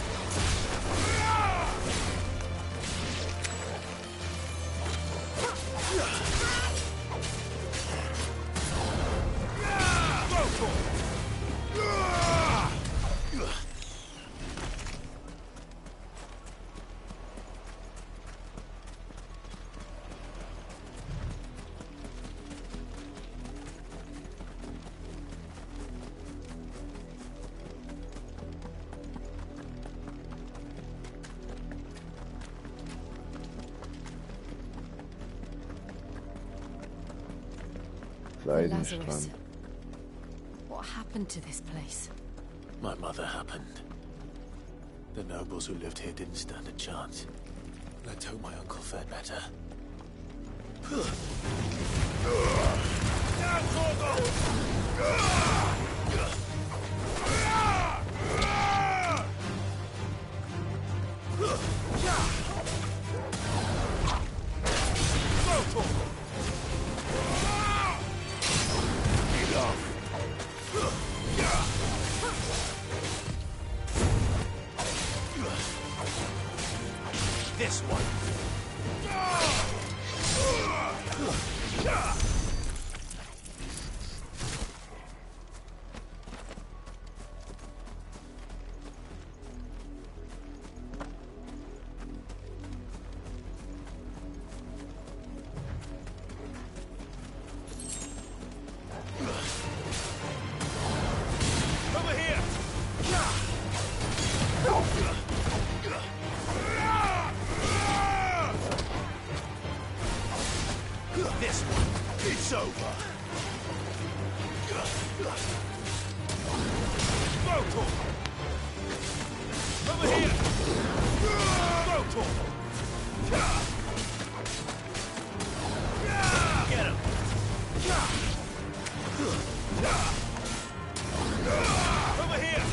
Lazarus, what happened to this place? My mother happened. The nobles who lived here didn't stand a chance. Let's hope my uncle fared better. This one. Over here. This one. It's over. Rotor. Over here. Rotor. Get him. Over here.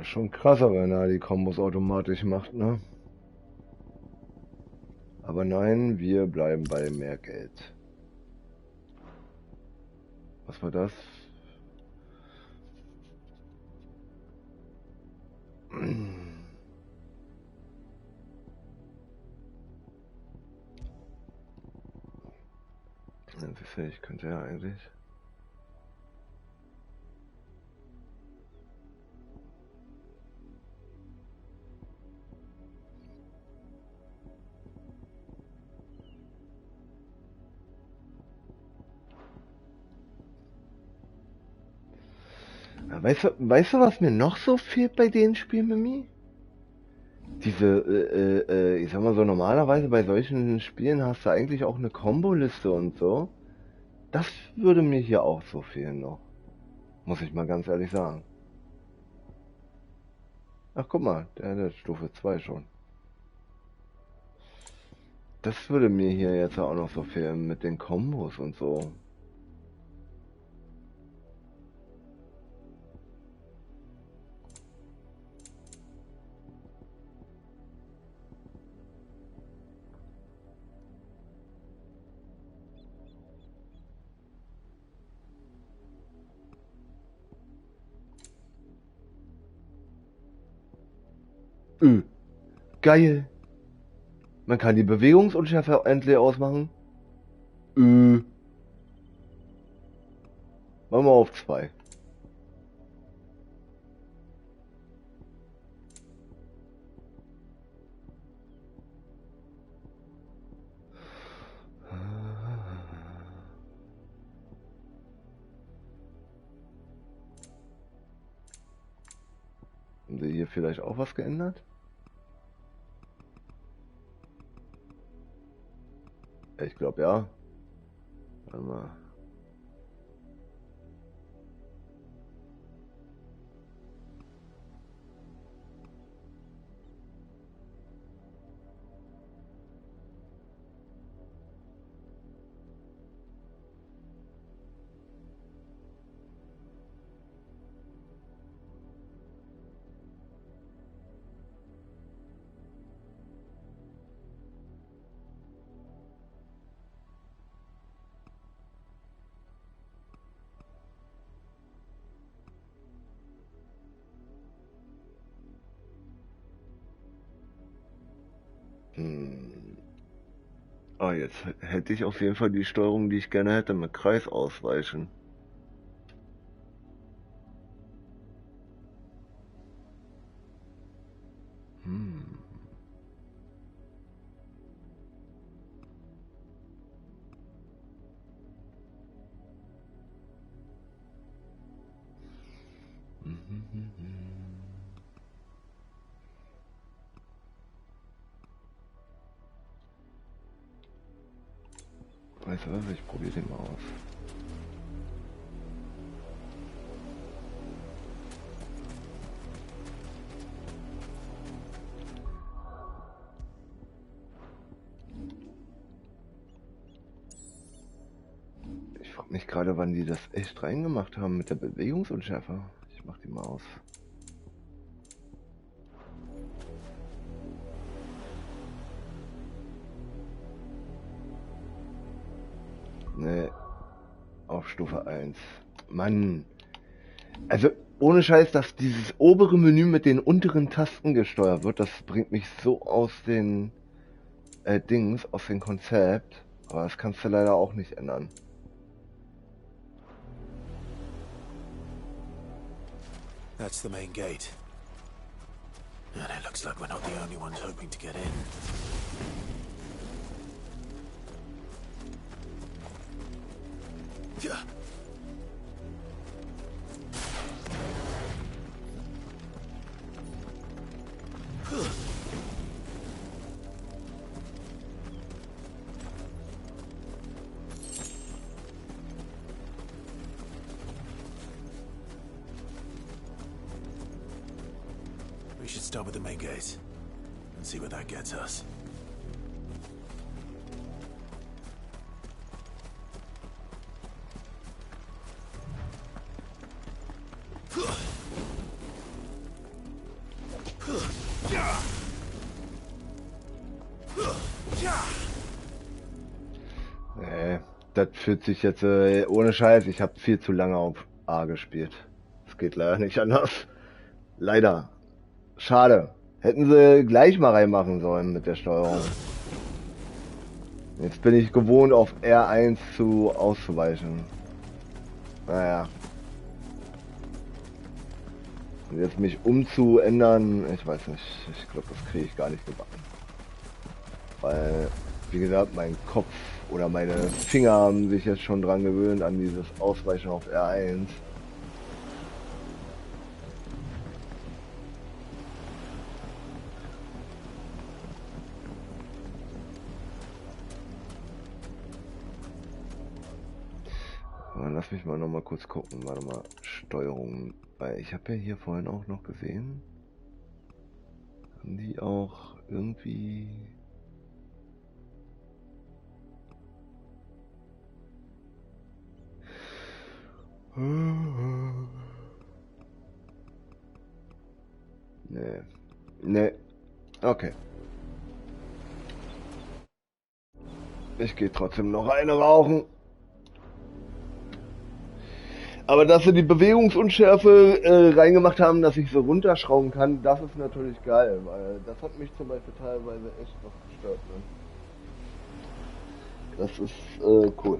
Schon krasser, wenn er die Kombos automatisch macht, ne? Aber nein, wir bleiben bei mehr Geld. Was war das? Ich könnte ja eigentlich. Weißt du, was mir noch so fehlt bei den Spielen, Mimi? Diese, ich sag mal so, normalerweise bei solchen Spielen hast du eigentlich auch eine Komboliste und so. Das würde mir hier auch so fehlen noch. Muss ich mal ganz ehrlich sagen. Ach, guck mal, der hat Stufe 2 schon. Das würde mir hier jetzt auch noch so fehlen mit den Kombos und so. Geil. Man kann die Bewegungsunschärfe endlich ausmachen. Machen wir auf 2. Haben sie hier vielleicht auch was geändert? Ich glaube ja. Warte mal. Ah, jetzt hätte ich auf jeden Fall die Steuerung, die ich gerne hätte, mit Kreis ausweichen. Weißt du was, ich probiere den mal aus. frage mich gerade, wann die das echt reingemacht haben mit der Bewegungsunschärfe. Ich mach die mal aus. Ne, auf Stufe 1. Mann. Also, ohne Scheiß, dass dieses obere Menü mit den unteren Tasten gesteuert wird, das bringt mich so aus den aus dem Konzept. Aber das kannst du leider auch nicht ändern. That's the main gate. And it looks like we're not the only ones hoping to get in. Yeah. We should start with the main gate and see where that gets us. Nee, das fühlt sich jetzt ohne Scheiß. Ich habe viel zu lange auf A gespielt. Das geht leider nicht anders. Leider. Schade. Hätten sie gleich mal reinmachen sollen mit der Steuerung. Jetzt bin ich gewohnt, auf R1 auszuweichen. Naja. Und jetzt mich umzuändern, ich weiß nicht. Ich glaube, das kriege ich gar nicht gebacken. Weil, wie gesagt, mein Kopf oder meine Finger haben sich jetzt schon dran gewöhnt an dieses Ausweichen auf R1. Lass mich mal noch mal kurz gucken. Warte mal, Steuerung. Weil ich habe ja hier vorhin auch noch gesehen, haben die auch irgendwie... Nee. Nee. Okay. Ich gehe trotzdem noch eine rauchen. Aber dass sie die Bewegungsunschärfe reingemacht haben, dass ich so runterschrauben kann, das ist natürlich geil, weil das hat mich zum Beispiel teilweise echt noch gestört. Ne? Das ist cool.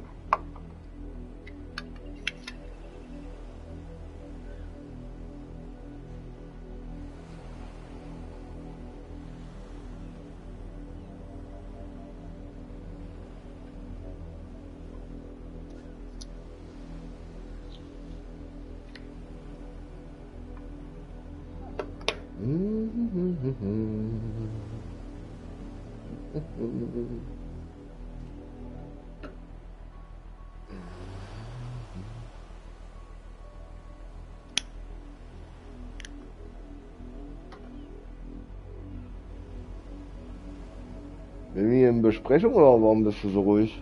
Sind wir in Besprechung oder warum bist du so ruhig?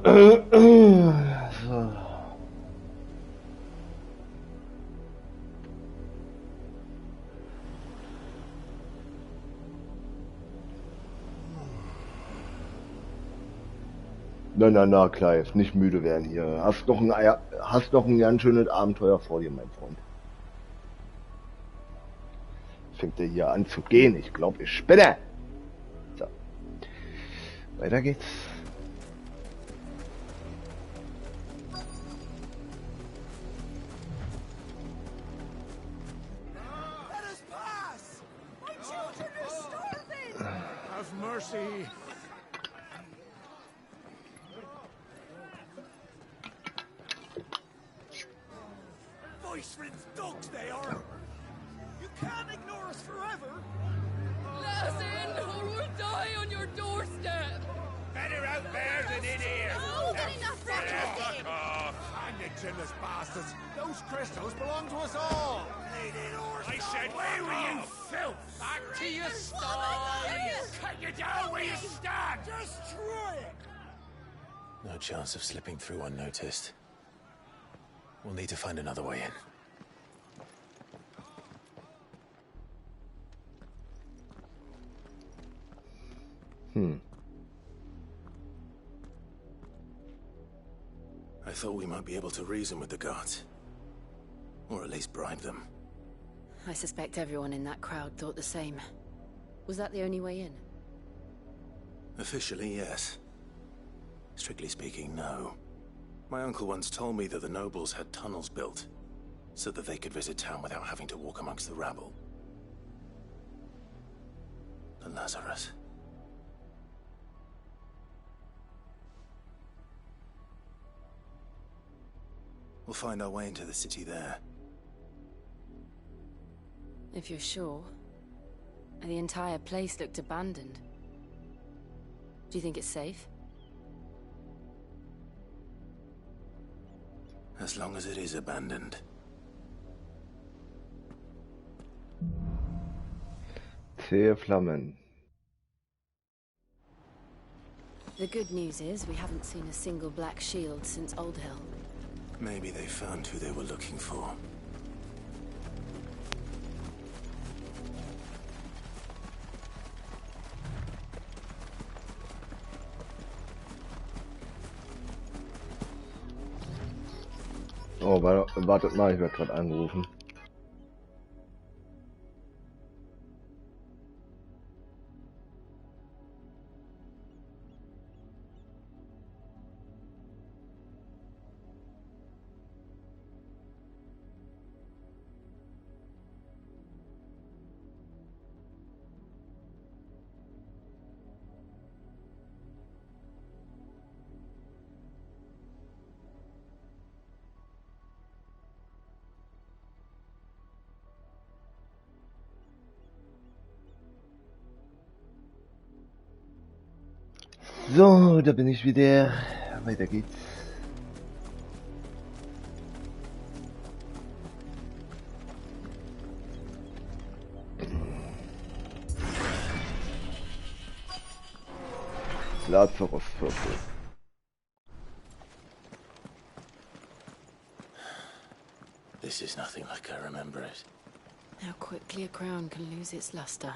So. Na, Clive, nicht müde werden hier. Hast noch ein ganz schönes Abenteuer vor dir, mein Freund. Fängt er hier an zu gehen? Ich glaube, ich spinne. So. Weiter geht's. Let us pass! My children are starving! Have mercy! Voice-ridden dogs they are! You can't ignore us forever! Let us in, or we'll die on your doorstep! Better out there than in here. Oh, get enough Fuck off. And you chinless bastards! Those crystals belong to us all! I said, away with you, filth! Back to your sties! Cut you down where you stand! Destroy it! No chance of slipping through unnoticed. We'll need to find another way in. I thought we might be able to reason with the guards. Or at least bribe them. I suspect everyone in that crowd thought the same. Was that the only way in? Officially, yes. Strictly speaking, no. My uncle once told me that the nobles had tunnels built, so that they could visit town without having to walk amongst the rabble. The Lazarus. We'll find our way into the city there. If you're sure. The entire place looked abandoned. Do you think it's safe? As long as it is abandoned. Zähe Flammen. The good news is we haven't seen a single black shield since Old Hill. Maybe they found who they were looking for. Oh, wartet mal, ich werde gerade angerufen. So, da bin ich wieder. Weiter geht's. Lazarusviertel. This is nothing like I remember it. How quickly a crown can lose its luster.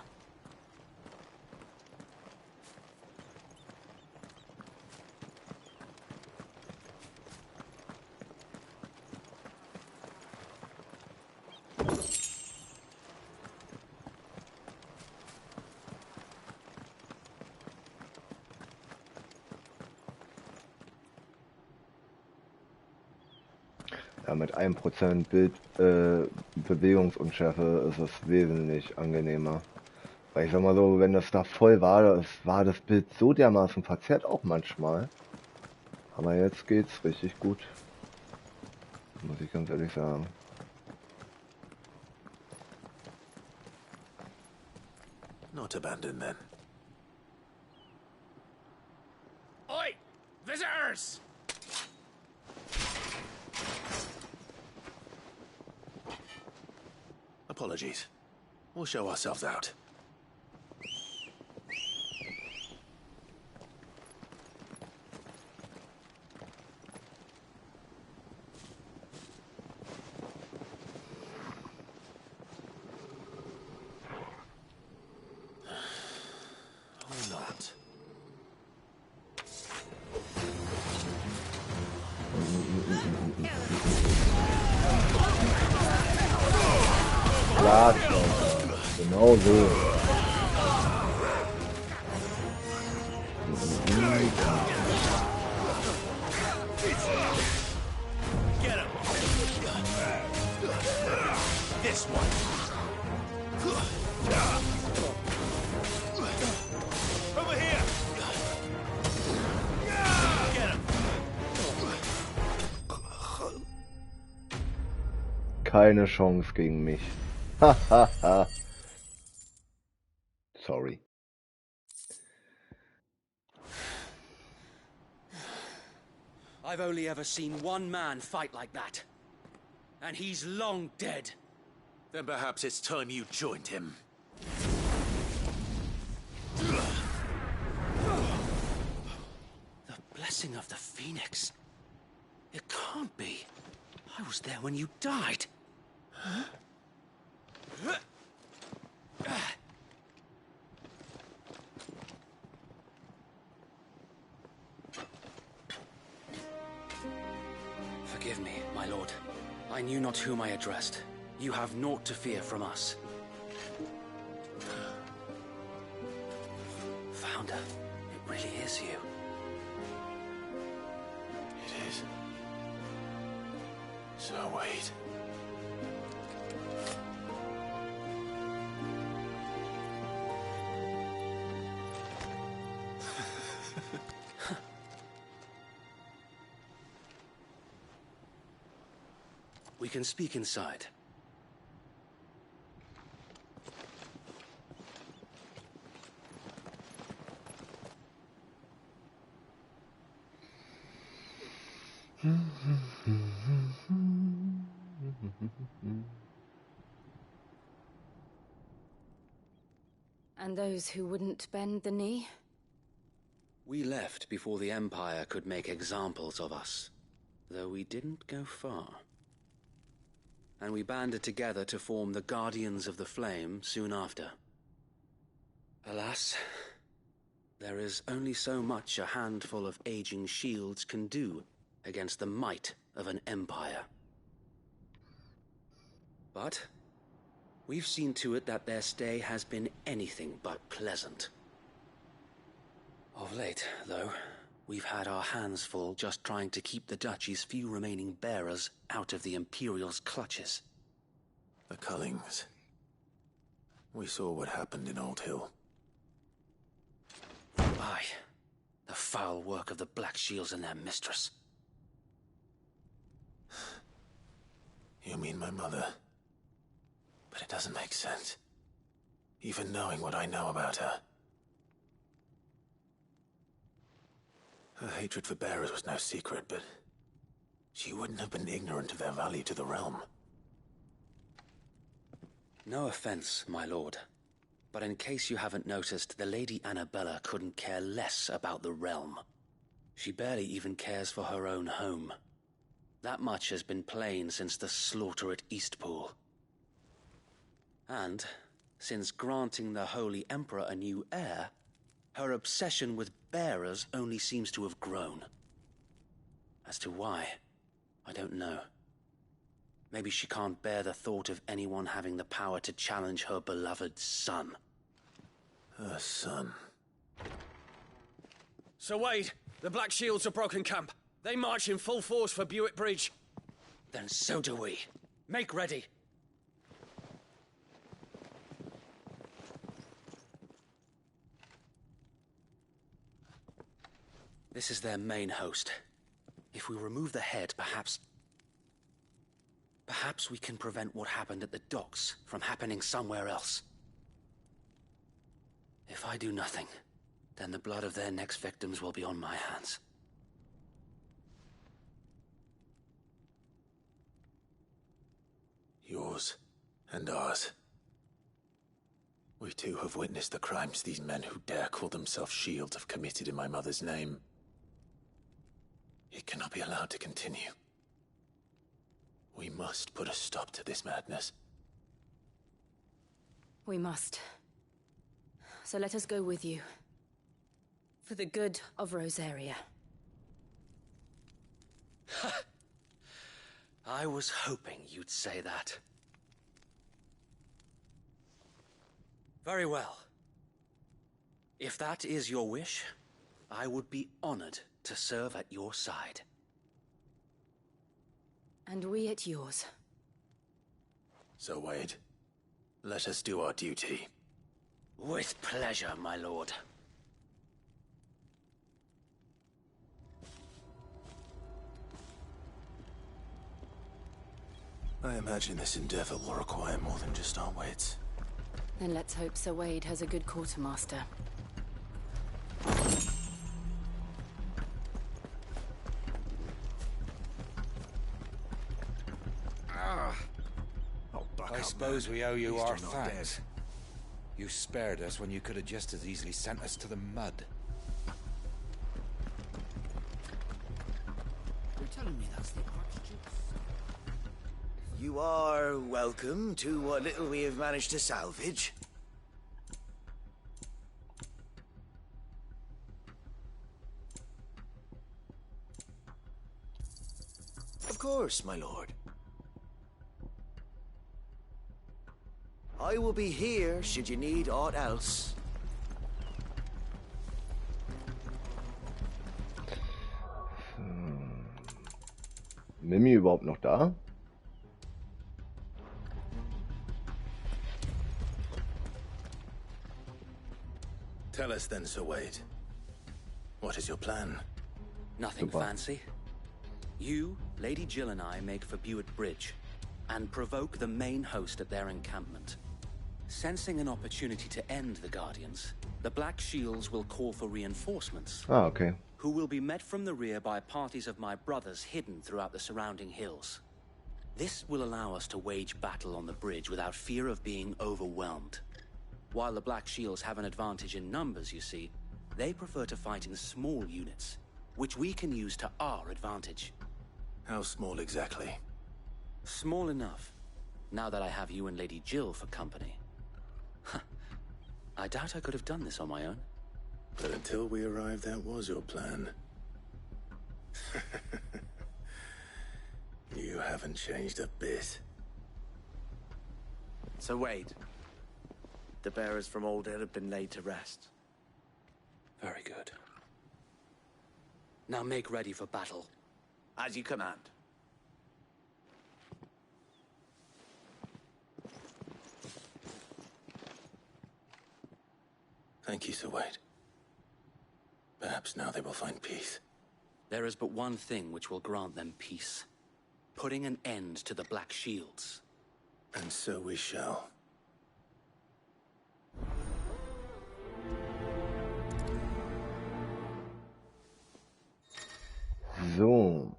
Ja, mit 1% Bewegungsunschärfe ist es wesentlich angenehmer. Weil ich sag mal so, wenn das da voll war, war das Bild so dermaßen verzerrt auch manchmal. Aber jetzt geht's richtig gut. Muss ich ganz ehrlich sagen. Not abandoned then. Oi! Visitors! Apologies. We'll show ourselves out. Arschloch. Genau so. Get him! This one! Over here! Get him! Keine Chance gegen mich. Hahaha. Sorry. I've only ever seen one man fight like that. And he's long dead. Then perhaps it's time you joined him. The blessing of the Phoenix. It can't be. I was there when you died. Huh? Forgive me, my lord. I knew not whom I addressed. You have naught to fear from us. Founder, it really is you. It is. So wait. We can speak inside. And those who wouldn't bend the knee? We left before the Empire could make examples of us, though we didn't go far. And we banded together to form the Guardians of the Flame soon after. Alas, there is only so much a handful of aging shields can do against the might of an empire. But we've seen to it that their stay has been anything but pleasant. Of late, though, we've had our hands full just trying to keep the Duchy's few remaining bearers out of the Imperial's clutches. The Cullings. We saw what happened in Old Hill. Aye. The foul work of the Black Shields and their mistress. You mean my mother? But it doesn't make sense. Even knowing what I know about her. Her hatred for bearers was no secret, but she wouldn't have been ignorant of their value to the realm. No offense, my lord, but in case you haven't noticed, the Lady Annabella couldn't care less about the realm. She barely even cares for her own home. That much has been plain since the slaughter at Eastpool. And, since granting the Holy Emperor a new heir, her obsession with bearers only seems to have grown. As to why, I don't know. Maybe she can't bear the thought of anyone having the power to challenge her beloved son. Her son. Sir Wade, the Black Shields have broken camp. They march in full force for Buick Bridge. Then so do we. Make ready. This is their main host. If we remove the head, perhaps we can prevent what happened at the docks from happening somewhere else. If I do nothing, then the blood of their next victims will be on my hands. Yours and ours. We too have witnessed the crimes these men who dare call themselves shields have committed in my mother's name. It cannot be allowed to continue. We must put a stop to this madness. We must. So let us go with you. For the good of Rosaria. I was hoping you'd say that. Very well. If that is your wish, I would be honored to serve at your side. And we at yours. So, Wade, let us do our duty. With pleasure, my lord. I imagine this endeavor will require more than just our wits. Then let's hope Sir Wade has a good quartermaster. I suppose we owe you our thanks. You spared us when you could have just as easily sent us to the mud. You're telling me that's the Archduke's? You are welcome to what little we have managed to salvage. Of course, my lord. I will be here should you need aught else. Mimi überhaupt noch da? Tell us then, Sir Wade. What is your plan? Nothing fancy. You, Lady Jill and I make for Buett Bridge and provoke the main host at their encampment. Sensing an opportunity to end the Guardians, the Black Shields will call for reinforcements. Ah, okay. Who will be met from the rear by parties of my brothers hidden throughout the surrounding hills. This will allow us to wage battle on the bridge without fear of being overwhelmed. While the Black Shields have an advantage in numbers, you see, they prefer to fight in small units, which we can use to our advantage. How small exactly? Small enough, now that I have you and Lady Jill for company. I doubt I could have done this on my own. But until we arrived, that was your plan. You haven't changed a bit. So Wade, the bearers from Old Hill have been laid to rest. Very good. Now make ready for battle. As you command. Thank you, Sir Wade. Perhaps now they will find peace. There is but one thing which will grant them peace. Putting an end to the Black Shields. And so we shall. So,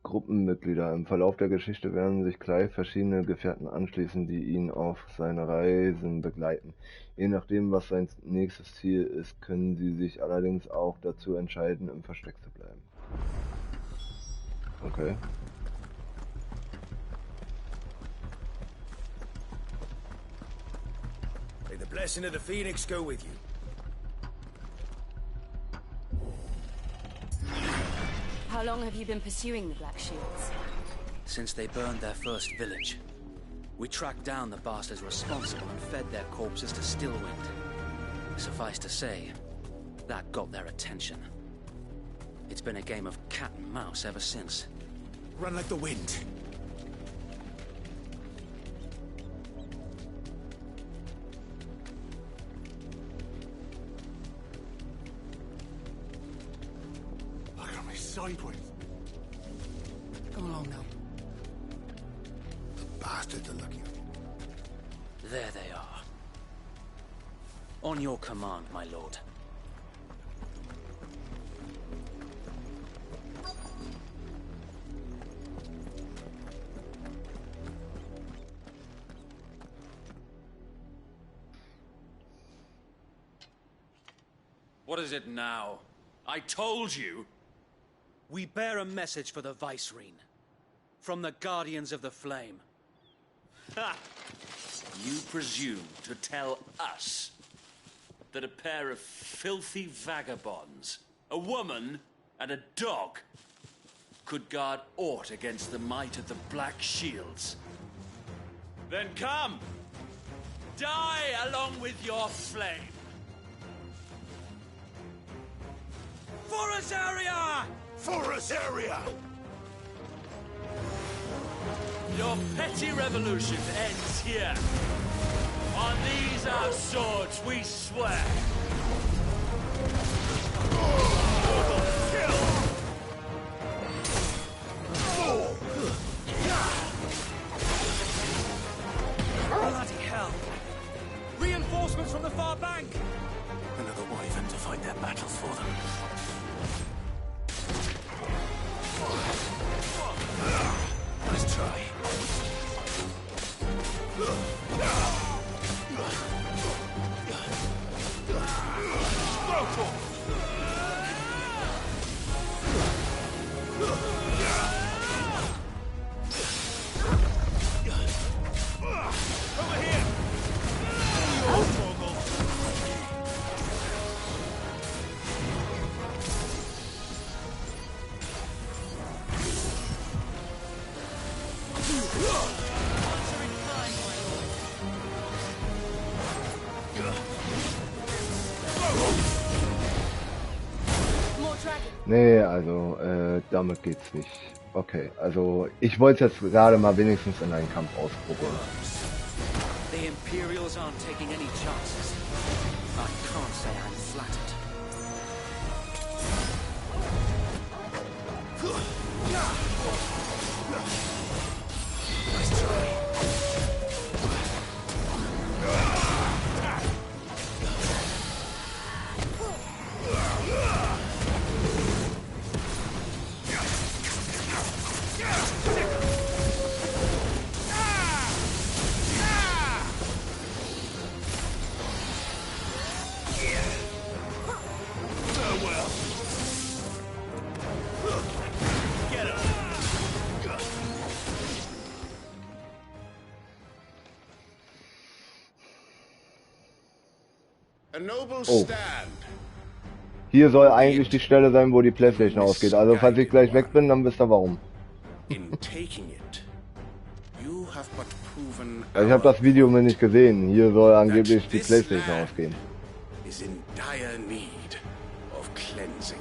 Gruppenmitglieder. Im Verlauf der Geschichte werden sich Clive verschiedene Gefährten anschließen, die ihn auf seine Reisen begleiten. Je nachdem, was sein nächstes Ziel ist, können sie sich allerdings auch dazu entscheiden, im Versteck zu bleiben. Okay. May the blessing of the Phoenix go with you. How long have you been pursuing the Black Shields? Since they burned their first village. We tracked down the bastards responsible and fed their corpses to Stillwind. Suffice to say, that got their attention. It's been a game of cat and mouse ever since. Run like the wind. Look at me sideways. Come along now. The bastards are looking at me. There they are. On your command, my lord. What is it now? I told you! We bear a message for the Vicereine. From the Guardians of the Flame. Ha! You presume to tell us that a pair of filthy vagabonds, a woman and a dog, could guard aught against the might of the Black Shields? Then come! die along with your flame. For Azaria! For Azaria! Your petty revolution ends here. On these our swords we swear. Bloody hell! Reinforcements from the far bank! Another wyvern to fight their battles for them. Nice try. Over here! Nee, also, damit geht's nicht. Okay, also, ich wollte jetzt gerade mal wenigstens in einen Kampf ausprobieren. The Imperials aren't taking any chances. I can't say I'm flattered. Nice try. Oh. Hier soll eigentlich die Stelle sein, wo die Playstation ausgeht. Also falls ich gleich weg bin, dann wisst ihr warum. Ich habe das Video mir nicht gesehen. Hier soll angeblich die Playstation ausgehen. Is in dire need of cleansing.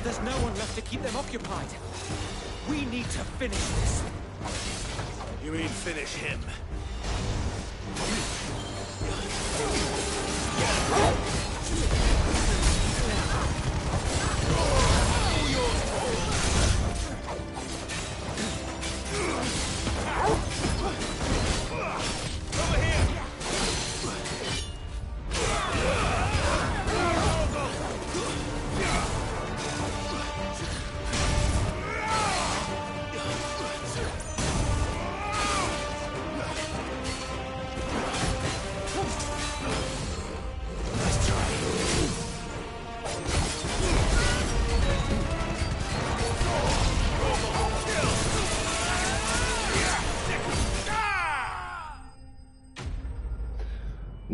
There's no one left to keep them occupied. We need to finish this. You mean finish him?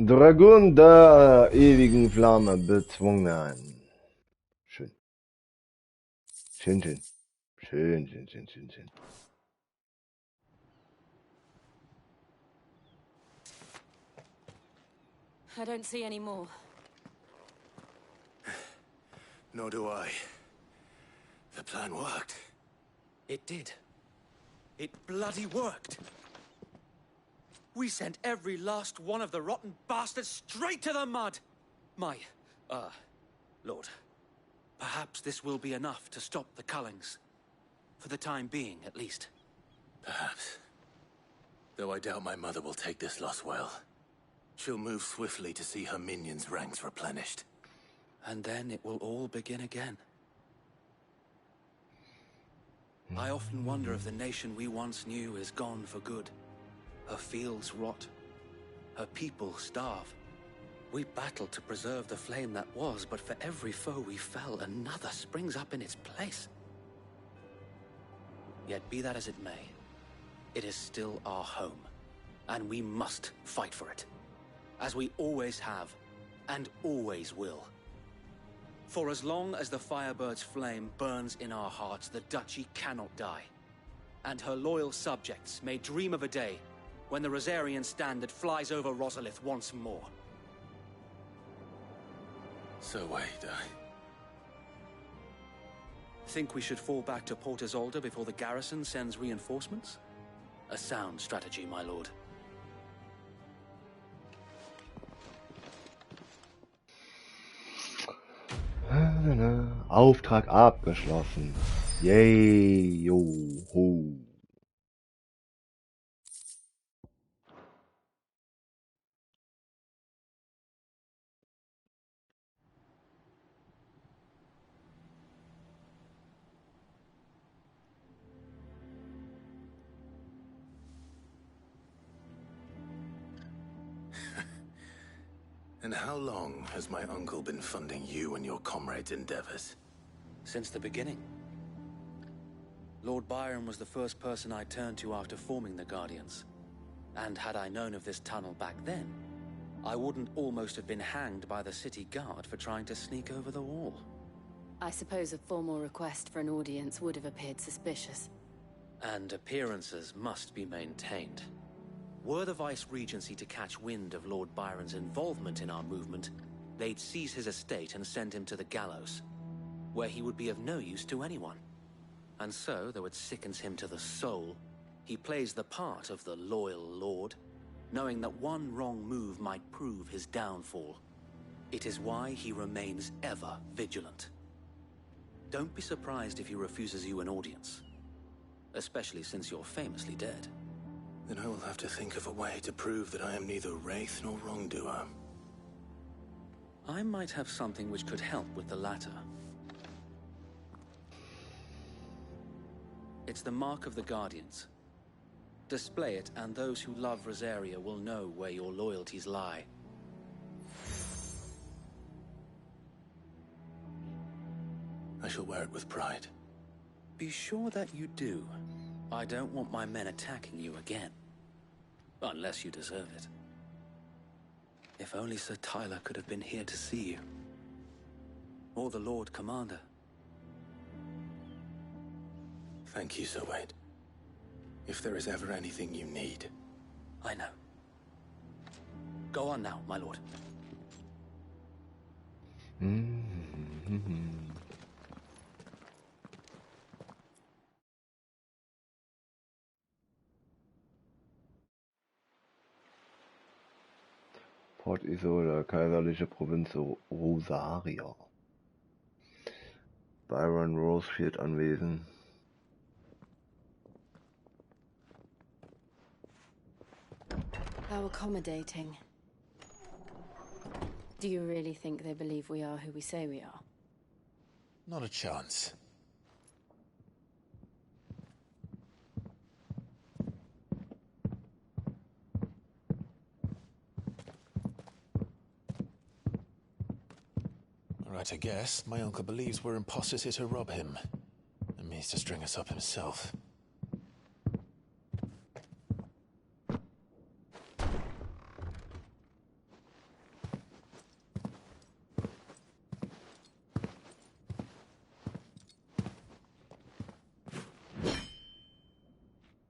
Dragon der ewigen Flamme bezwungen. Schön. Schön, schön. Schön, schön, schön, schön, schön. I don't see any more. Nor do I. The plan worked. It did. It bloody worked. We sent every last one of the rotten bastards straight to the mud! Lord, perhaps this will be enough to stop the Cullings. For the time being, at least. Perhaps. Though I doubt my mother will take this loss well. She'll move swiftly to see her minions' ranks replenished. And then it will all begin again. I often wonder if the nation we once knew is gone for good. Her fields rot. Her people starve. We battled to preserve the flame that was, but for every foe we fell, another springs up in its place. Yet be that as it may, it is still our home, and we must fight for it, as we always have, and always will. For as long as the Firebird's flame burns in our hearts, the Duchy cannot die, and her loyal subjects may dream of a day when the Rosarian standard flies over Rosalith once more. So wait, Think we should fall back to Port Isolde before the garrison sends reinforcements? A sound strategy, my lord. Auftrag abgeschlossen. Yay, yo, ho. And how long has my uncle been funding you and your comrades' endeavors? Since the beginning. Lord Byron was the first person I turned to after forming the Guardians. And had I known of this tunnel back then, I wouldn't almost have been hanged by the city guard for trying to sneak over the wall. I suppose a formal request for an audience would have appeared suspicious. And appearances must be maintained. Were the Vice-Regency to catch wind of Lord Byron's involvement in our movement, they'd seize his estate and send him to the gallows, where he would be of no use to anyone. And so, though it sickens him to the soul, he plays the part of the loyal lord, knowing that one wrong move might prove his downfall. It is why he remains ever vigilant. Don't be surprised if he refuses you an audience, especially since you're famously dead. Then I will have to think of a way to prove that I am neither wraith nor wrongdoer. I might have something which could help with the latter. It's the mark of the Guardians. Display it, and those who love Rosaria will know where your loyalties lie. I shall wear it with pride. Be sure that you do. I don't want my men attacking you again. Unless you deserve it. If only Sir Tyler could have been here to see you. Or the Lord Commander. Thank you, Sir Wade. If there is ever anything you need. I know. Go on now, my lord. Port Isolde, kaiserliche Provinz Rosaria. Byron Rosefield anwesend. How accommodating. Do you really think they believe we are who we say we are? Not a chance. Right, I guess. My uncle believes we're imposters here to rob him, and means to string us up himself.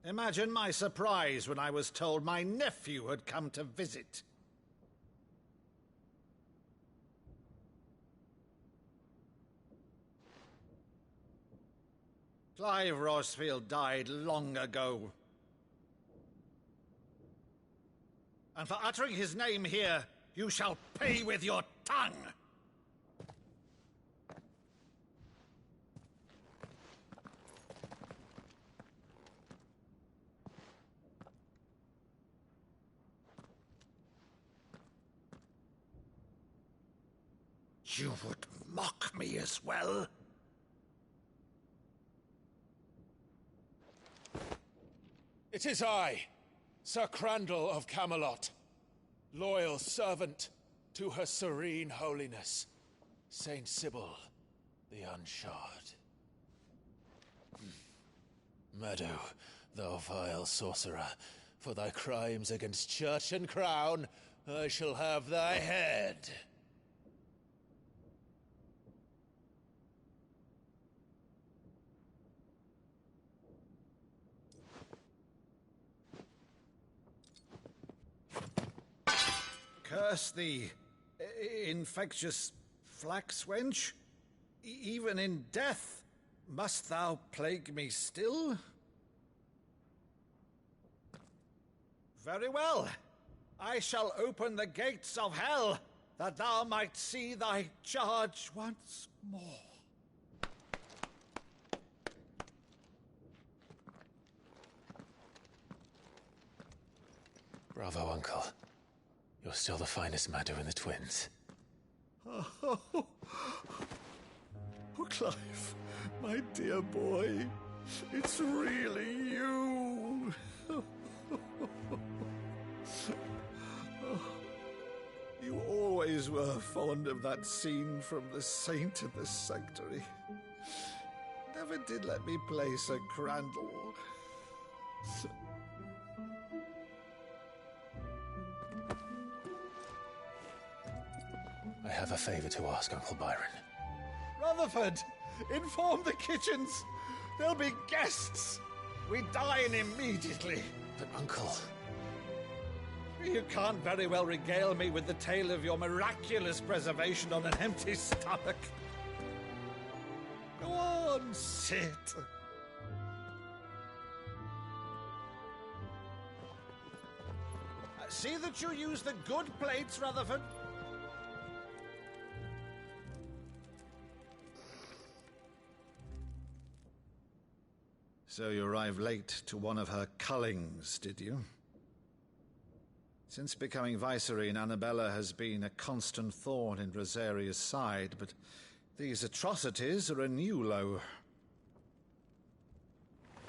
Imagine my surprise when I was told my nephew had come to visit. Clive Rosfield died long ago. And for uttering his name here, you shall pay with your tongue! You would mock me as well? It is I, Sir Crandall of Camelot, loyal servant to Her Serene Holiness, Saint Sybil the Unshod. Meadow, thou vile sorcerer, for thy crimes against church and crown, I shall have thy head. Curse thee, infectious flax wench. Even in death, must thou plague me still? Very well. I shall open the gates of hell, that thou might see thy charge once more. Bravo, Uncle. You're still the finest Meadow in the twins. Oh, Clive, my dear boy, it's really you. You always were fond of that scene from The Saint in the Sanctuary. Never did let me play Sir Crandall. I have a favor to ask, Uncle Byron. Rutherford, inform the kitchens. There'll be guests. We dine immediately. But, Uncle... You can't very well regale me with the tale of your miraculous preservation on an empty stomach. Go on, sit. See that you use the good plates, Rutherford. So you arrived late to one of her cullings, did you? Since becoming Vicereine, Annabella has been a constant thorn in Rosaria's side, but these atrocities are a new low.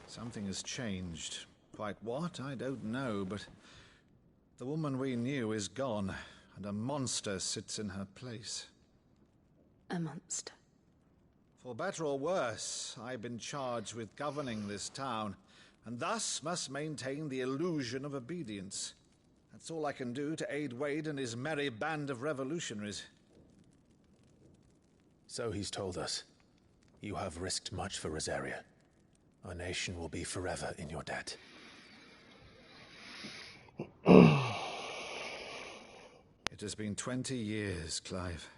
Something has changed. Quite what, I don't know, but the woman we knew is gone, and a monster sits in her place. A monster? For better or worse, I've been charged with governing this town, and thus must maintain the illusion of obedience. That's all I can do to aid Wade and his merry band of revolutionaries. So he's told us. You have risked much for Rosaria. Our nation will be forever in your debt. It has been 20 years, Clive.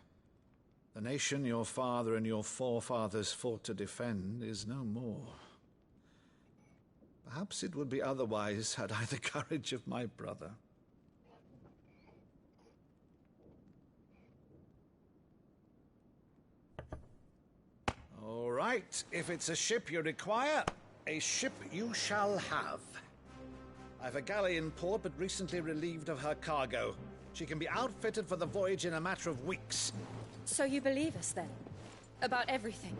The nation your father and your forefathers fought to defend is no more. Perhaps it would be otherwise had I the courage of my brother. All right, if it's a ship you require, a ship you shall have. I've a galley in port, but recently relieved of her cargo. She can be outfitted for the voyage in a matter of weeks. So you believe us, then? About everything?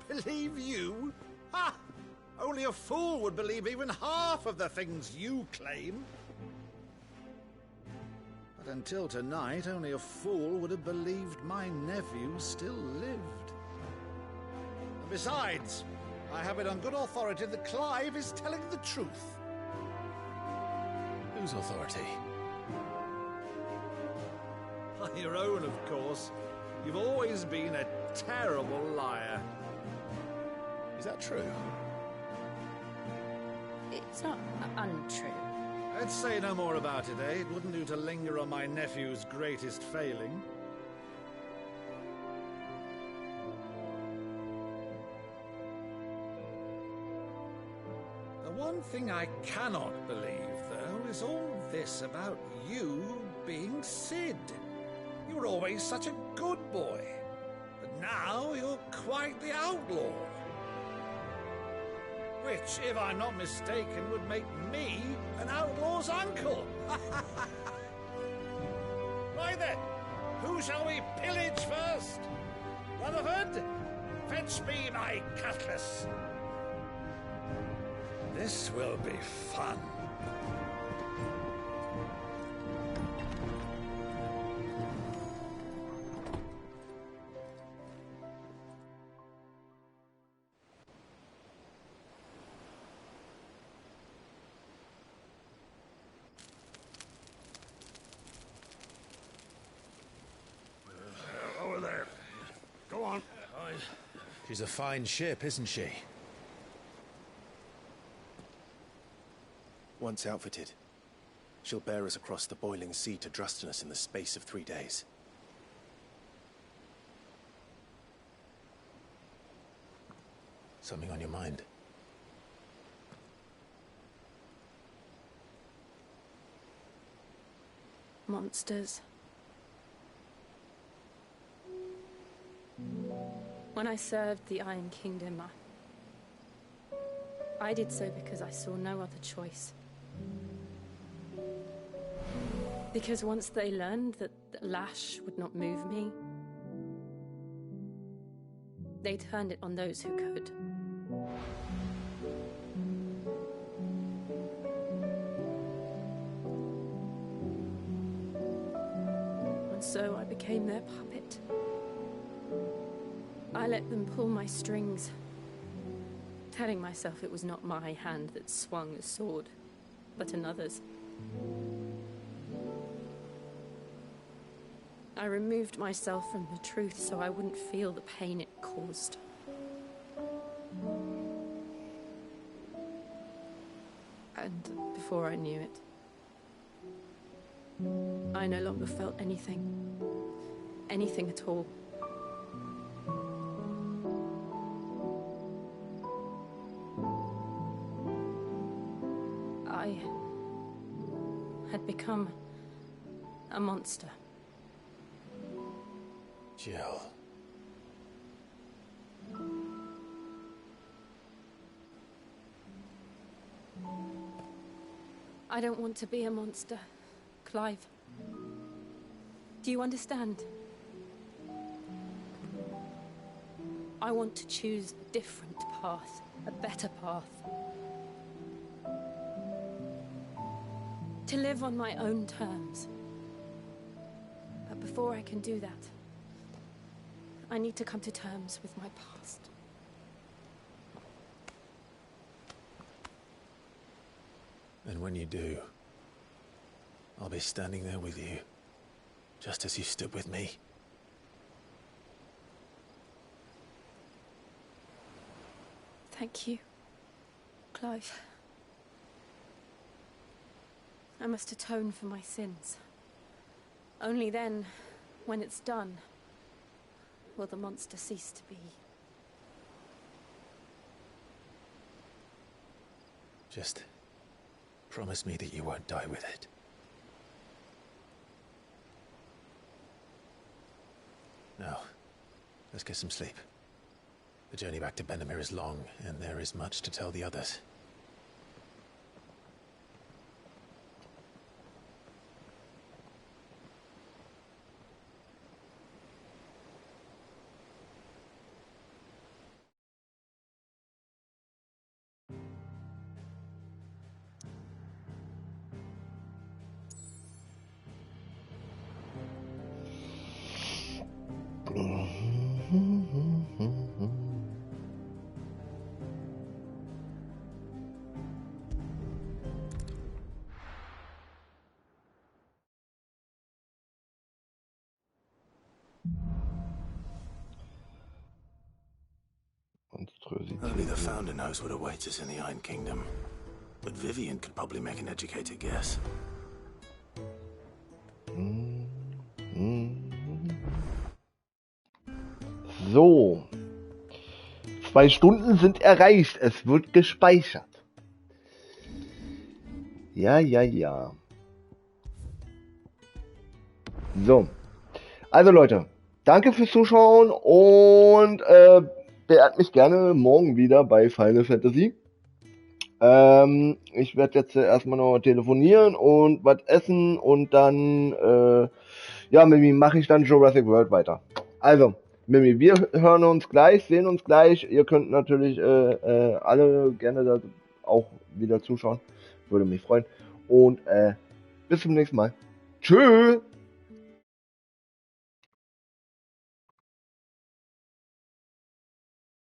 Believe you? Ha! Only a fool would believe even half of the things you claim. But until tonight, only a fool would have believed my nephew still lived. And besides, I have it on good authority that Clive is telling the truth. Whose authority? Your own, of course. You've always been a terrible liar. Is that true? It's not untrue. Let's say no more about it, eh? It wouldn't do to linger on my nephew's greatest failing. thing I cannot believe, though, is all this about you being Sid. You were always such a good boy, but now you're quite the outlaw. Which, if I'm not mistaken, would make me an outlaw's uncle. Right then, who shall we pillage first? Rutherford, fetch me my cutlass. This will be fun. Over there. Go on. She's a fine ship, isn't she? Once outfitted, she'll bear us across the boiling sea to Drustinus in the space of 3 days. Something on your mind? Monsters. When I served the Iron Kingdom, I did so because I saw no other choice. Because once they learned that Lash would not move me, they turned it on those who could. And so I became their puppet. I let them pull my strings, telling myself it was not my hand that swung the sword, but another's. I removed myself from the truth so I wouldn't feel the pain it caused. And before I knew it, I no longer felt anything. Anything at all. I had become a monster. Jill. I don't want to be a monster, Clive. Do you understand? I want to choose a different path, a better path. To live on my own terms. But before I can do that, I need to come to terms with my past. And when you do, I'll be standing there with you, just as you stood with me. Thank you, Clive. I must atone for my sins. Only then, when it's done, will the monster cease to be. Just promise me that you won't die with it. Now, let's get some sleep. The journey back to Benamir is long, and there is much to tell the others. Only the Founder knows what awaits us in the Iron Kingdom. But Vivian could probably make an educated guess. So. 2 Stunden sind erreicht. Es wird gespeichert. Ja. So. Also Leute, danke fürs Zuschauen und beehrt mich gerne morgen wieder bei Final Fantasy. Ich werde jetzt erstmal noch telefonieren und was essen und dann, ja, Mimi, mache ich dann Jurassic World weiter. Also, Mimi, wir hören uns gleich, sehen uns gleich. Ihr könnt natürlich alle gerne da auch wieder zuschauen. Würde mich freuen. Und bis zum nächsten Mal. Tschüss!